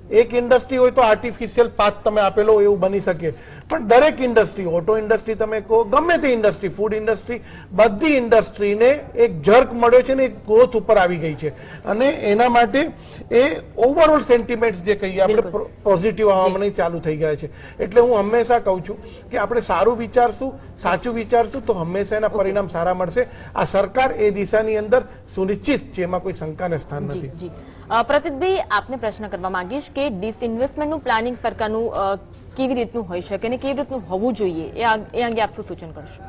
એક ઇન્ડસ્ટ્રી હોય તો આર્ટિફિશિયલ પાથ તમે આપેલો એવું બની શકે, પણ દરેક ઇન્ડસ્ટ્રી, ઓટો ઇન્ડસ્ટ્રી તમે કહો, ગમે તે ઇન્ડસ્ટ્રી, ફૂડ ઇન્ડસ્ટ્રી, બધી ઇન્ડસ્ટ્રીને એક જર્ક મળ્યો છે ને એક ગ્રોથ ઉપર આવી ગઈ છે અને એના માટે એ ઓવરઓલ સેન્ટિમેન્ટ્સ જે કહીએ આપણે પોઝિટિવ આવવાના ચાલુ થઈ ગયા છે. એટલે હું હંમેશા કહું છું કે આપણે સારું વિચારશું, સાચું વિચારશું તો હંમેશા એના પરિણામ સારા મળશે. આ સરકાર એ દિશાની અંદર સુનિશ્ચિત છે, એમાં કોઈ શંકાને સ્થાન નથી. જી પ્રતીકભાઈ, આપને પ્રશ્ન કરવા માંગીશ કે ડિસઇન્વેસ્ટમેન્ટનું પ્લાનિંગ સરકારનું કેવી રીતનું હોઈ શકે અને કેવી રીતનું હોવું જોઈએ, એ અંગે આપ શું સૂચન કરશો?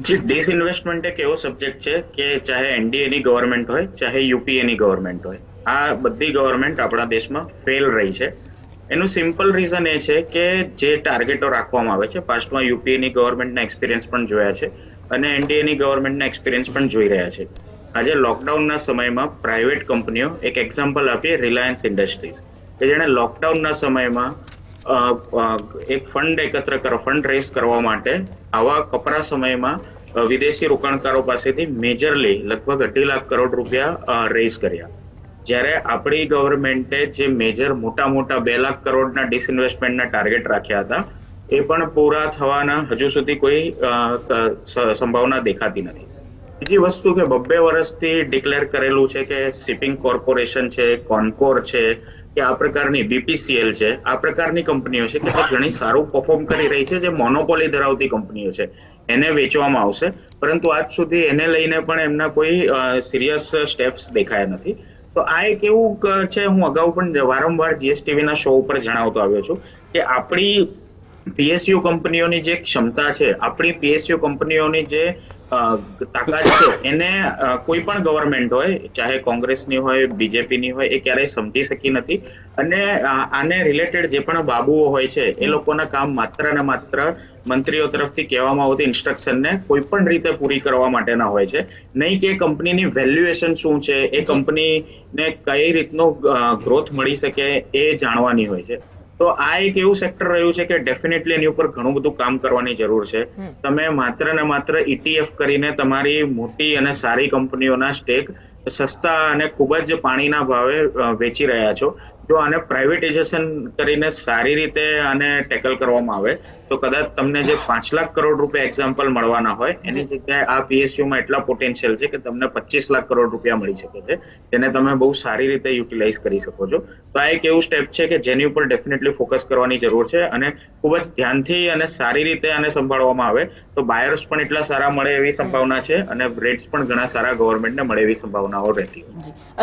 જી, ડિસઇન્વેસ્ટમેન્ટ એક એવો સબ્જેક્ટ છે કે ચાહે એનડીએ ની ગવર્મેન્ટ હોય, ચાહે યુપીએ ની ગવર્મેન્ટ હોય, આ બધી ગવર્મેન્ટ આપણા દેશમાં ફેલ રહી છે. એનું સિમ્પલ રીઝન એ છે કે જે ટાર્ગેટો રાખવામાં આવે છે, પાસ્ટમાં યુપીએ ની ગવર્મેન્ટના એક્સપિરિયન્સ પણ જોયા છે અને એનડીએ ની ગવર્મેન્ટના એક્સપિરિયન્સ પણ જોઈ રહ્યા છે. આજે લોકડાઉનના સમયમાં પ્રાઇવેટ કંપનીઓ, એક એક્ઝામ્પલ આપીએ રિલાયન્સ ઇન્ડસ્ટ્રીઝ, કે જેણે લોકડાઉનના સમયમાં એક ફંડ રેઝ કરવા માટે આવા કપરા સમયમાં વિદેશી રોકાણકારો પાસેથી મેજરલી લગભગ 2.5 લાખ કરોડ રૂપિયા રેઝ કર્યા. જ્યારે આપણી ગવર્મેન્ટે જે મેજર મોટા 2 લાખ કરોડના ડિસઇન્વેસ્ટમેન્ટના ટાર્ગેટ રાખ્યા હતા એ પણ પૂરા થવાના હજુ સુધી કોઈ સંભાવના દેખાતી નથી. બીજી વસ્તુ કે 2 વર્ષથી ડિક્લેર કરેલું છે કે શિપિંગ કોર્પોરેશન છે, કોન્કોર છે કે આ પ્રકારની બીપીસીએલ છે, આ પ્રકારની કંપનીઓ છે કે જે ઘણી સારું પરફોર્મ કરી રહી છે, જે મોનોપોલી ધરાવતી કંપનીઓ છે, એને વેચવામાં આવશે. પરંતુ આજ સુધી એને લઈને પણ એમના કોઈ સિરિયસ સ્ટેપ્સ દેખાયા નથી. તો આ એક એવું છે, હું અગાઉ પણ વારંવાર જીએસટીવી ના શો ઉપર જણાવતો આવ્યો છું કે આપણી પીએસયુ કંપનીઓની જે ક્ષમતા છે, આપણી પીએસયુ કંપનીઓની જે તાકાત છે, એને કોઈ પણ ગવર્મેન્ટ હોય, ચાહે કોંગ્રેસની હોય, બીજેપીની હોય, એ ક્યારેય સમજી શકી નથી. અને આને રિલેટેડ જે પણ બાબુઓ હોય છે એ લોકોના કામ માત્ર ને માત્ર મંત્રીઓ તરફથી કહેવામાં આવતી ઇન્સ્ટ્રક્શનને કોઈ પણ રીતે પૂરી કરવા માટેના હોય છે, નહીં કે કંપનીની વેલ્યુએશન શું છે, એ કંપનીને કઈ રીતનો ગ્રોથ મળી શકે એ જાણવાની હોય છે. તો આ એક એવું સેક્ટર રહ્યું છે કે ડેફિનેટલી એની ઉપર ઘણું બધું કામ કરવાની જરૂર છે. તમે માત્ર ને માત્ર ETF કરીને તમારી મોટી અને સારી કંપનીઓના સ્ટેક સસ્તા અને ખૂબ જ પાણીના ભાવે વેચી રહ્યા છો. જો આને પ્રાઇવેટાઇઝેશન કરીને સારી રીતે આને ટેકલ કરવામાં આવે તો કદાચ તમને જે 5 લાખ કરોડ રૂપિયા એક્ઝામ્પલ મળવાના હોય એની જગ્યાએ આ પીએસયુમાં એટલા પોટેન્શિયલ છે કે તમને 25 લાખ કરોડ રૂપિયા મળી શકે છે, જેને તમે બહુ સારી રીતે યુટિલાઇઝ કરી શકો છો. તો આ એક એવું સ્ટેપ છે કે જેની ઉપર ડેફિનેટલી ફોકસ કરવાની જરૂર છે અને ખૂબ જ ધ્યાનથી અને સારી રીતે આને સંભાળવામાં આવે તો બાયર્સ પણ એટલા સારા મળે એવી સંભાવના છે અને રેટ્સ પણ ઘણા સારા ગવર્મેન્ટને મળે એવી સંભાવનાઓ રહેતી.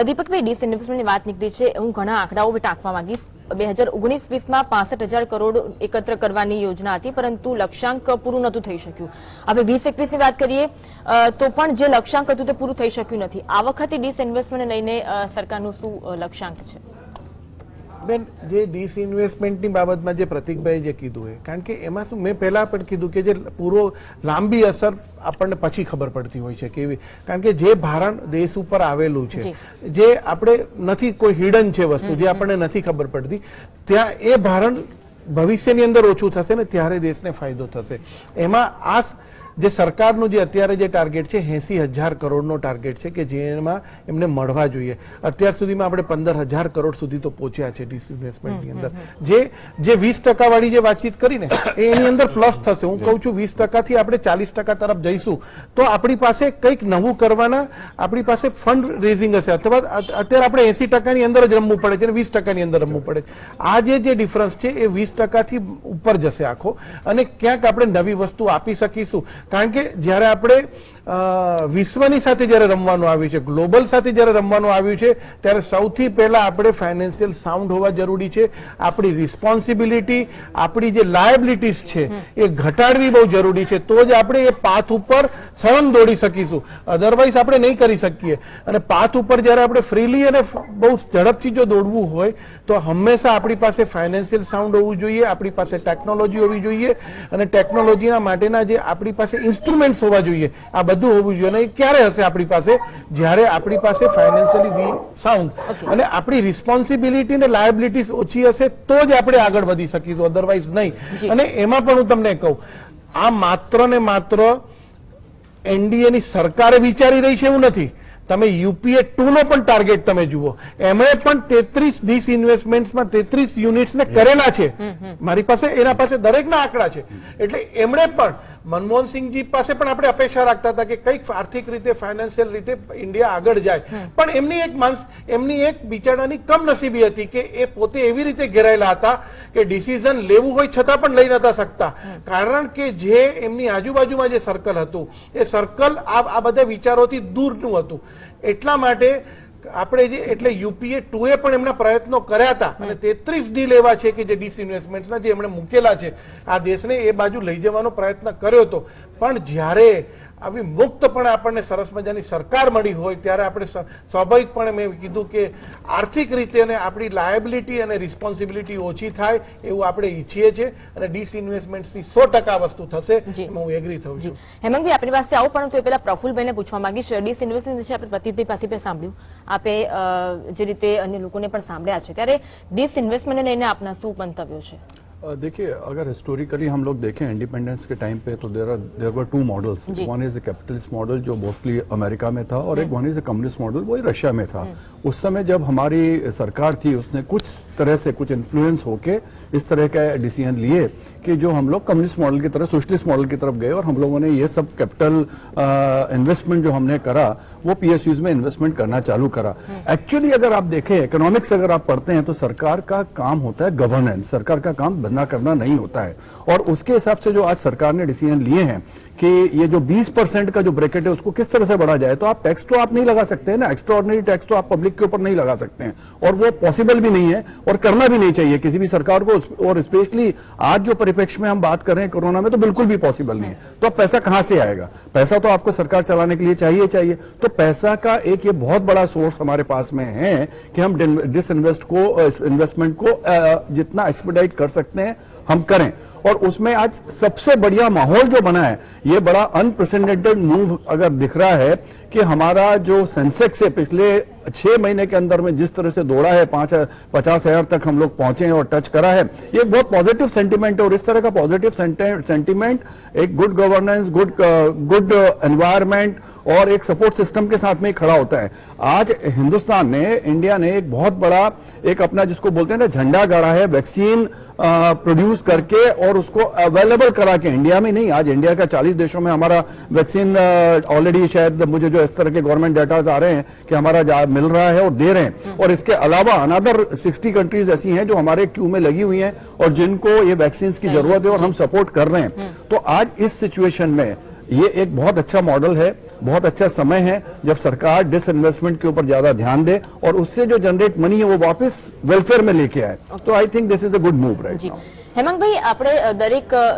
દીપકભાઈ, ડિસઇન્વેસ્ટમેન્ટની વાત નીકળી છે, હું ઘણા આંકડાઓ ટાંકવા માંગીશ. 2019-20માં 65,000 કરોડ એકત્ર કરવાની યોજના હતી, પરંતુ લક્ષ્યાંક પૂરું નહોતું થઈ શક્યું. હવે 2021ની વાત કરીએ તો પણ જે લક્ષ્યાંક હતું તે પૂરું થઈ શક્યું નથી. આ વખતે ડિસઇન્વેસ્ટમેન્ટ લઈને સરકારનું શું લક્ષ્યાંક છે? બેન, જે ડિસઇન્વેસ્ટમેન્ટની બાબતમાં જે પ્રતિકભાઈ જે કીધું એ, કારણ કે એમાં શું મેં પહેલા પણ કીધું કે જે પૂરો લાંબી અસર આપણને પછી ખબર પડતી હોય છે કેવી, કારણ કે જે ભારણ દેશ ઉપર આવેલું છે, જે આપણે નથી, કોઈ હિડન છે વસ્તુ જે આપણને નથી ખબર પડતી, ત્યાં એ ભારણ ભવિષ્યની અંદર ઓછું થશે ને ત્યારે દેશને ફાયદો થશે. એમાં આ જે સરકારનું જે અત્યારે જે ટાર્ગેટ છે 80,000 કરોડનો ટાર્ગેટ છે કે જેમાં એમને મળવા જોઈએ. અત્યાર સુધીમાં આપણે 15,000 કરોડ સુધી તો પહોંચ્યા છે ડિસઇન્વેસ્ટમેન્ટની અંદર. જે 20% વાળી જે વાતચીત કરીને એની અંદર પ્લસ થશે. હું કહું છું 20%થી આપણે 40% તરફ જઈશું તો આપણી પાસે કંઈક નવું કરવાના આપણી પાસે ફંડ રેઝિંગ હશે. અથવા અત્યારે આપણે 80%ની અંદર જ રમવું પડે છે અને 20%ની અંદર રમવું પડે છે. આ જે ડિફરન્સ છે એ 20%થી ઉપર જશે આખો, અને ક્યાંક આપણે નવી વસ્તુ આપી શકીશું. કારણ કે જ્યારે આપણે વિશ્વની સાથે જ્યારે રમવાનું આવ્યું છે, ગ્લોબલ સાથે જ્યારે રમવાનું આવ્યું છે, ત્યારે સૌથી પહેલા આપણે ફાઇનાન્શિયલ સાઉન્ડ હોવા જરૂરી છે. આપણી રિસ્પોન્સિબિલિટી, આપણી જે લાયબિલિટીઝ છે એ ઘટાડવી બહુ જરૂરી છે. તો જ આપણે એ પાથ ઉપર સળંગ દોડી શકીશું, અધરવાઇઝ આપણે નહીં કરી શકીએ. અને પાથ ઉપર જ્યારે આપણે ફ્રીલી અને બહુ ઝડપથી જો દોડવું હોય તો હંમેશા આપણી પાસે ફાઇનાન્શિયલ સાઉન્ડ હોવું જોઈએ, આપણી પાસે ટેકનોલોજી હોવી જોઈએ, અને ટેકનોલોજીના માટેના જે આપણી પાસે ઇન્સ્ટ્રુમેન્ટ્સ હોવા જોઈએ, આ બધું હોવું જોઈએ. અને એ ક્યારે હશે આપણી પાસે? જ્યારે આપણી પાસે ફાઇનાન્શિયલી સાઉન્ડ અને આપણી રિસ્પોન્સિબિલિટી અને લાયબિલિટીઝ ઓછી હશે તો જ આપણે આગળ વધી શકીશું, અધરવાઇઝ નહીં. અને એમાં પણ હું તમને કહું, આ માત્ર ને માત્ર એનડીએ ની સરકારે વિચારી રહી છે એવું નથી. તમે યુપીએ 2 નો પણ ટાર્ગેટ તમે જુઓ, એમણે પણ 33 ડિસઇન્વેસ્ટમેન્ટ્સમાં 33 યુનિટ્સને કરેલા છે. મારી પાસે એના પાસે દરેકના આંકડા છે. એટલે એમણે પણ મનમોહનસિંહજી પાસે પણ આપણે અપેક્ષા રાખતા હતા કે કંઈક આર્થિક રીતે ફાઇનાન્શિયલ રીતે ઇન્ડિયા આગળ જાય, પણ એમની એક બિચારાની કમનસીબી હતી કે એ પોતે એવી રીતે ઘેરાયેલા હતા કે ડિસિઝન લેવું હોય છતાં પણ લઈ નતા શકતા, કારણ કે જે એમની આજુબાજુમાં જે સર્કલ હતું એ સર્કલ આ બધા વિચારોથી દૂરનું હતું. એટલા માટે આપણે જે એટલે યુપીએ 2 પણ એમના પ્રયત્નો કર્યા હતા અને 33 ડીલ એવા છે કે જે ડિસઇન્વેસ્ટમેન્ટના જે એમણે મૂકેલા છે આ દેશને એ બાજુ લઈ જવાનો પ્રયત્ન કર્યો હતો. પણ જ્યારે આવી મુક્તપણે આપણને સરસ મજાની સરકાર મળી હોય ત્યારે આપણે સ્વાભાવિકપણે મેં કીધું કે આર્થિક રીતે અને આપણી લાયબિલિટી અને રિસ્પોન્સિબિલિટી ઓછી થાય એવું આપણે ઈચ્છીએ છીએ અને ડિસઇન્વેસ્ટમેન્ટની 100% વસ્તુ થશે, એમાં હું એગ્રી થઉં છું. હેમંતભાઈ આપણી પાસે આવું, પરંતુ એ પહેલા પ્રફુલભાઈને પૂછવા માંગીશ. ડિસઇન્વેસ્ટમેન્ટ વિશે આપણે પ્રતિનિધિ પાસે પણ સાંભળ્યું, આપે જે રીતે અન્ય લોકોને પણ સાંભળ્યા છે, ત્યારે ડિસઇન્વેસ્ટમેન્ટને લઈને આપના શું મંતવ્યો છે? देखिए, अगर हिस्टोरिकली हम लोग देखें इंडिपेंडेंस के टाइम पे तो there were 2 models. One is a capitalist model जो मोस्टली अमेरिका में था और एक one is a communist model, वही रशिया में था. उस समय जब हमारी सरकार थी उसने कुछ तरह से कुछ इन्फ्लुएंस होके इस तरह का डिसीजन लिए कि जो हम लोग कम्युनिस्ट मॉडल की तरफ, सोशलिस्ट मॉडल की तरफ गए और हम लोगों ने ये सब कैपिटल इन्वेस्टमेंट जो हमने करा वो पीएसयूज में इन्वेस्टमेंट करना चालू करा. एक्चुअली अगर आप देखें, इकोनॉमिक्स अगर आप पढ़ते हैं तो सरकार का काम होता है गवर्नेंस, सरकार का काम बंदा करना नहीं होता है. और उसके हिसाब से जो आज सरकार ने डिसीजन लिए हैं कि ये जो 20% का जो ब्रैकेट है उसको किस तरह से बढ़ा जाए, तो आप टैक्स तो आप नहीं लगा सकते हैं ना, एक्स्ट्राऑर्डिनरी टैक्स तो आप पब्लिक के ऊपर नहीं लगा सकते हैं और वो पॉसिबल भी नहीं है और करना भी नहीं चाहिए किसी भी सरकार को. और स्पेशली आज जो परिप्रेक्ष्य में हम बात कर रहे हैं कोरोना में, तो बिल्कुल भी पॉसिबल नहीं है. तो अब पैसा कहां से आएगा? पैसा तो आपको सरकार चलाने के लिए चाहिए. तो पैसा का एक ये बहुत बड़ा सोर्स हमारे पास में है कि हम इन्वेस्टमेंट को जितना एक्सपेडाइट कर सकते हैं हम करें. और उसमें आज सबसे बढ़िया माहौल जो बना है, ये बड़ा अनप्रेसिडेंटेड मूव अगर दिख रहा है कि हमारा जो सेंसेक्स है पिछले 6 महीने के अंदर में जिस तरह से दौड़ा है 50,000 तक हम लोग पहुंचे हैं और टच करा है, ये बहुत पॉजिटिव सेंटीमेंट है. और इस तरह का पॉजिटिव सेंटीमेंट एक गुड गवर्नेंस, गुड एनवायरमेंट और एक सपोर्ट सिस्टम के साथ में ही खड़ा होता है. आज हिंदुस्तान ने, इंडिया ने एक बहुत बड़ा एक अपना जिसको बोलते हैं ना झंडा गाड़ा है, वैक्सीन प्रोड्यूस करके और उसको अवेलेबल करा के. इंडिया में नहीं, आज इंडिया का 40 देशों में हमारा वैक्सीन ऑलरेडी, शायद मुझे जो इस तरह के गवर्नमेंट डेटाज आ रहे हैं कि हमारा मिल रहा है और दे रहे हैं. और इसके अलावा अनदर 60 कंट्रीज ऐसी हैं जो हमारे क्यू में लगी हुई हैं और जिनको ये वैक्सीन की जरूरत है और हम सपोर्ट कर रहे हैं. तो आज इस सिचुएशन में ये एक बहुत अच्छा मॉडल है, बहुत अच्छा समय है जब सरकार डिसइन्वेस्टमेंट के ऊपर ज्यादा ध्यान दे और उससे जो जनरेट मनी है वो वापस वेलफेयर में लेके आए. तो I think this is a good move right now. હેમંતભાઈ, આપણે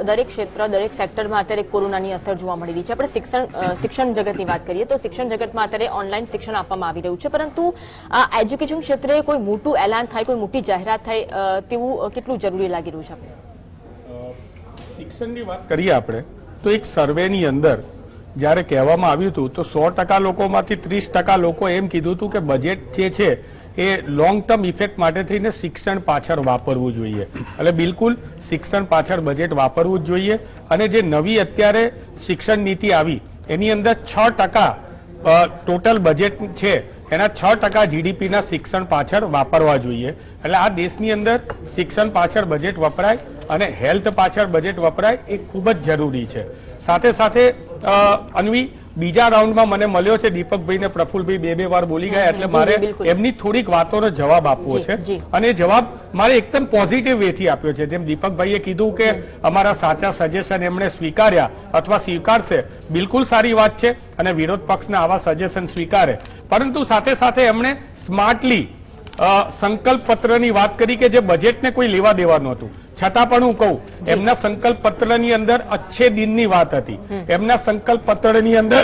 દરેક ક્ષેત્ર, દરેક સેક્ટરમાં અત્યારે કોરોનાની અસર જોવા મળી રહી છે. આપણે શિક્ષણ જગતની વાત કરીએ તો શિક્ષણ જગતમાં અત્યારે ઓનલાઈન શિક્ષણ આપવામાં આવી રહ્યું છે, પરંતુ આ એજ્યુકેશન ક્ષેત્રે કોઈ મોટું એલાન થાય, કોઈ મોટી જાહેરાત થાય તેવું કેટલું જરૂરી લાગી રહ્યું છે? આપણે શિક્ષણની વાત કરીએ આપણે તો એક સર્વેની અંદર જ્યારે કહેવામાં આવ્યું હતું તો 100% લોકોમાંથી 30% લોકો એમ કીધું હતું કે બજેટ જે છે એ લોંગ ટર્મ ઇફેક્ટ માટે થઈને શિક્ષણ પાછળ વાપરવું જોઈએ. એટલે બિલકુલ શિક્ષણ પાછળ બજેટ વાપરવું જ જોઈએ. અને જે નવી અત્યારે શિક્ષણ નીતિ આવી એની અંદર 6% ટોટલ બજેટ છે એના 6% જીડીપીના શિક્ષણ પાછળ વાપરવા જોઈએ. એટલે આ દેશની અંદર શિક્ષણ પાછળ બજેટ વપરાય અને હેલ્થ પાછળ બજેટ વપરાય એ ખૂબ જ જરૂરી છે. સાથે સાથે અન્વી, બીજા રાઉન્ડમાં મને મળ્યો છે દીપકભાઈ ને પ્રફુલભાઈ બે વાર બોલી ગયા, એટલે મારે એમની થોડીક વાતોનો જવાબ આપવો છે. અને જવાબ મારે એકદમ પોઝિટિવ વે થી આપ્યો છે. જેમ દીપકભાઈએ કીધું કે અમારા સાચા સજેશન એમણે સ્વીકાર્યા અથવા સ્વીકારશે, બિલકુલ સારી વાત છે અને વિરોધ પક્ષના આવા સજેશન સ્વીકારે. પરંતુ સાથે સાથે એમણે સ્માર્ટલી સંકલ્પ પત્રની વાત કરી કે જે બજેટને કોઈ લેવા દેવા નહોતું, છતાં પણ હું કહું એમના સંકલ્પ પત્રની અંદર અચ્છે દિનની વાત હતી, એમના સંકલ્પ પત્રની અંદર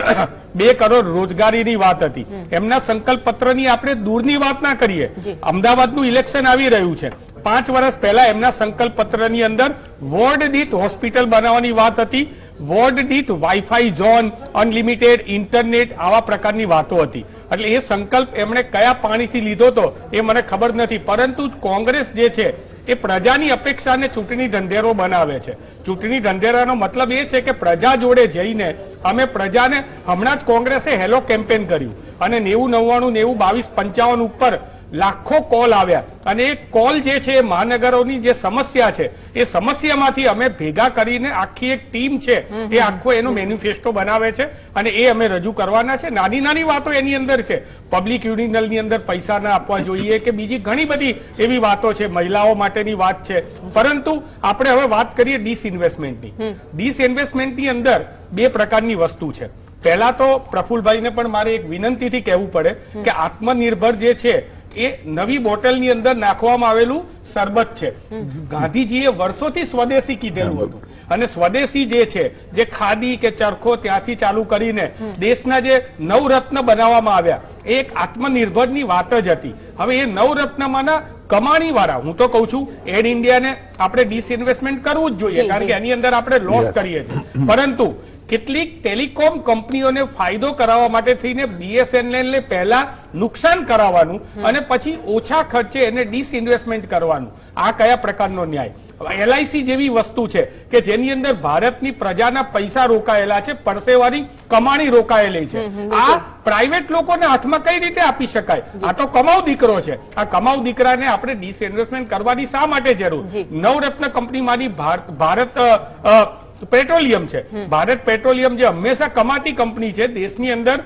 2 કરોડ રોજગારીની વાત હતી, એમના સંકલ્પ પત્રની આપણે દૂરની વાત ના કરીએ, અમદાવાદનું ઇલેક્શન આવી રહ્યું છે, 5 વર્ષ પહેલા એમના સંકલ્પ પત્રની અંદર વોર્ડ દીઠ હોસ્પિટલ બનાવવાની વાત હતી, વોર્ડ દીઠ વાઈફાઈ ઝોન, અનલિમિટેડ ઇન્ટરનેટ, આવા પ્રકારની વાતો હતી. એટલે એ સંકલ્પ એમણે કયા પાણીથી લીધો હતો એ મને ખબર નથી, પરંતુ કોંગ્રેસ જે છે એ પ્રજાની અપેક્ષાને ચૂંટણી ઢંઢેરો બનાવે છે. ચૂંટણી ઢંઢેરાનો મતલબ એ છે કે પ્રજા જોડે જઈને અમે પ્રજાને, હમણાં જ કોંગ્રેસે હેલો કેમ્પેન કર્યું અને 90, 99, 90, 22, 55 ઉપર લાખો કોલ આવ્યા અને એ કોલ જે છે એ મહાનગરોની જે સમસ્યા છે એ સમસ્યામાંથી અમે ભેગા કરીને આખી એક ટીમ છે એ આખો એનો મેનિફેસ્ટો બનાવે છે અને એ અમે રજૂ કરવાના છે. નાની નાની વાતો એની અંદર છે, પબ્લિક યુરિનલની અંદર પૈસા ના આપવા જોઈએ કે બીજી ઘણી બધી એવી વાતો છે, મહિલાઓ માટેની વાત છે. પરંતુ આપણે હવે વાત કરીએ ડિસઇન્વેસ્ટમેન્ટની. ડિસઇન્વેસ્ટમેન્ટની અંદર બે પ્રકારની વસ્તુ છે. પહેલા તો પ્રફુલભાઈને પણ મારે એક વિનંતીથી કહેવું પડે કે આત્મનિર્ભર જે છે એ નવી બોટલની અંદર નાખવામાં આવેલું શરબત છે. ગાંધીજીએ વર્ષોથી સ્વદેશી કીધેલું હતું અને સ્વદેશી જે છે, જે ખાદી કે ચરખો ત્યાંથી ચાલુ કરીને દેશના જે નવરત્ન બનાવવામાં આવ્યા એ એક આત્મનિર્ભરની વાત જ હતી. હવે એ નવરત્નમાંના કમાણી વાળા, હું તો કઉ છું એર ઇન્ડિયાને આપણે ડિસઇન્વેસ્ટમેન્ટ કરવું જ જોઈએ, કારણ કે એની અંદર આપણે લોસ કરીએ છીએ. પરંતુ કેટલીક ટેલિકોમ કંપનીઓને ફાયદો કરાવવા માટે થઈને BSNL ને પહેલા નુકસાન કરાવવાનું અને પછી ઓછા ખર્ચે એને ડિસઇન્વેસ્ટમેન્ટ કરવાનું, આ કયા પ્રકારનો ન્યાય? LIC જેવી વસ્તુ છે કે જેની અંદર ભારતની પ્રજાના પૈસા રોકાયેલા છે, પરસેવાની કમાણી રોકાયેલી છે. આ પ્રાઇવેટ લોકોને હાથમાં કઈ રીતે આપી શકાય? આ તો કમાઉ દીકરો છે. આ કમાઉ દીકરાને આપણે ડિસઇન્વેસ્ટમેન્ટ કરવાની શા માટે જરૂર? નવરત્ન કંપનીમાંની ભારત પેટ્રોલિયમ છે. ભારત પેટ્રોલિયમ જે હંમેશા કમાતી કંપની છે, દેશની અંદર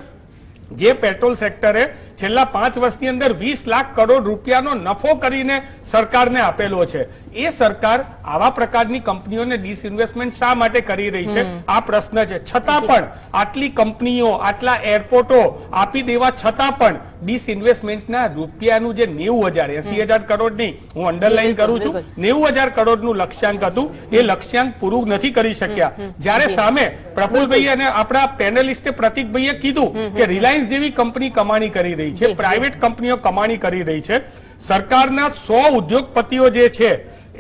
જે પેટ્રોલ સેક્ટરે છેલ્લા 5 વર્ષની અંદર 20 લાખ કરોડ રૂપિયાનો નફો કરીને સરકારને આપેલો છે, એ સરકાર આવા પ્રકારની કંપનીઓને ડિસઇન્વેસ્ટમેન્ટ શા માટે કરી રહી છે? આ પ્રશ્ન છે. છતાં પણ આટલી કંપનીઓ, આટલા એરપોર્ટો આપી દેવા છતાં પણ ડિસઇન્વેસ્ટમેન્ટના રૂપિયાનું જે 90,000, 80,000 કરોડની હું અંડરલાઈન કરું છું, 90,000 કરોડનું લક્ષ્યાંક હતું, એ લક્ષ્યાંક પૂરું નથી કરી શક્યા. જ્યારે સામે પ્રફુલભાઈ અને આપણા પેનલિસ્ટે પ્રતિકભાઈએ કીધું કે રિલાયન્સ જેવી કંપની કમાણી કરી રહી છે, પ્રાઇવેટ કંપનીઓ કમાણી કરી રહી છે. સરકારના 100 ઉદ્યોગપતિઓ જે છે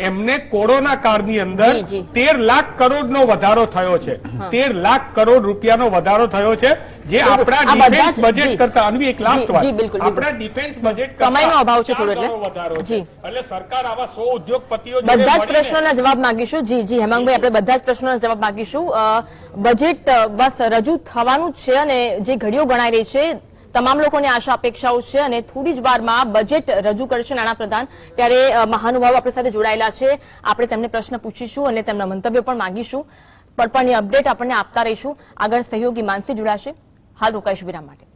એમને કોરોના કાળની અંદર 13 લાખ કરોડનો વધારો થયો છે. 13 લાખ કરોડ રૂપિયાનો વધારો થયો છે, જે આપણા ડિફેન્સ બજેટ કરતા, અનવી એક લાસ્ટ વાત, આપણા ડિફેન્સ બજેટ કરતા સમયનો અભાવ છે થોડો એટલે સરકાર આવા 100 ઉદ્યોગપતિઓ બધા જ પ્રશ્નોના જવાબ માંગીશું. જી હેમાંગભાઈ, આપણે બધા જ પ્રશ્નોના જવાબ માંગીશું. બજેટ બસ રજૂ થવાનું જ છે અને જે ઘડીઓ ગણાઈ રહી છે, તમામ લોકોને આશા અપેક્ષાઓ છે અને થોડી જ વારમાં બજેટ રજૂ કરશે નાણાપ્રધાન. ત્યારે મહાનુભાવો આપણી સાથે જોડાયેલા છે, આપણે તેમને પ્રશ્ન પૂછીશું અને તેમના મંતવ્યો પણ માંગીશું. પડપણની અપડેટ આપણને આપતા રહીશું. આગળ સહયોગી માનસી જોડાશે. હાલ રોકાઈશું વિરામ માટે.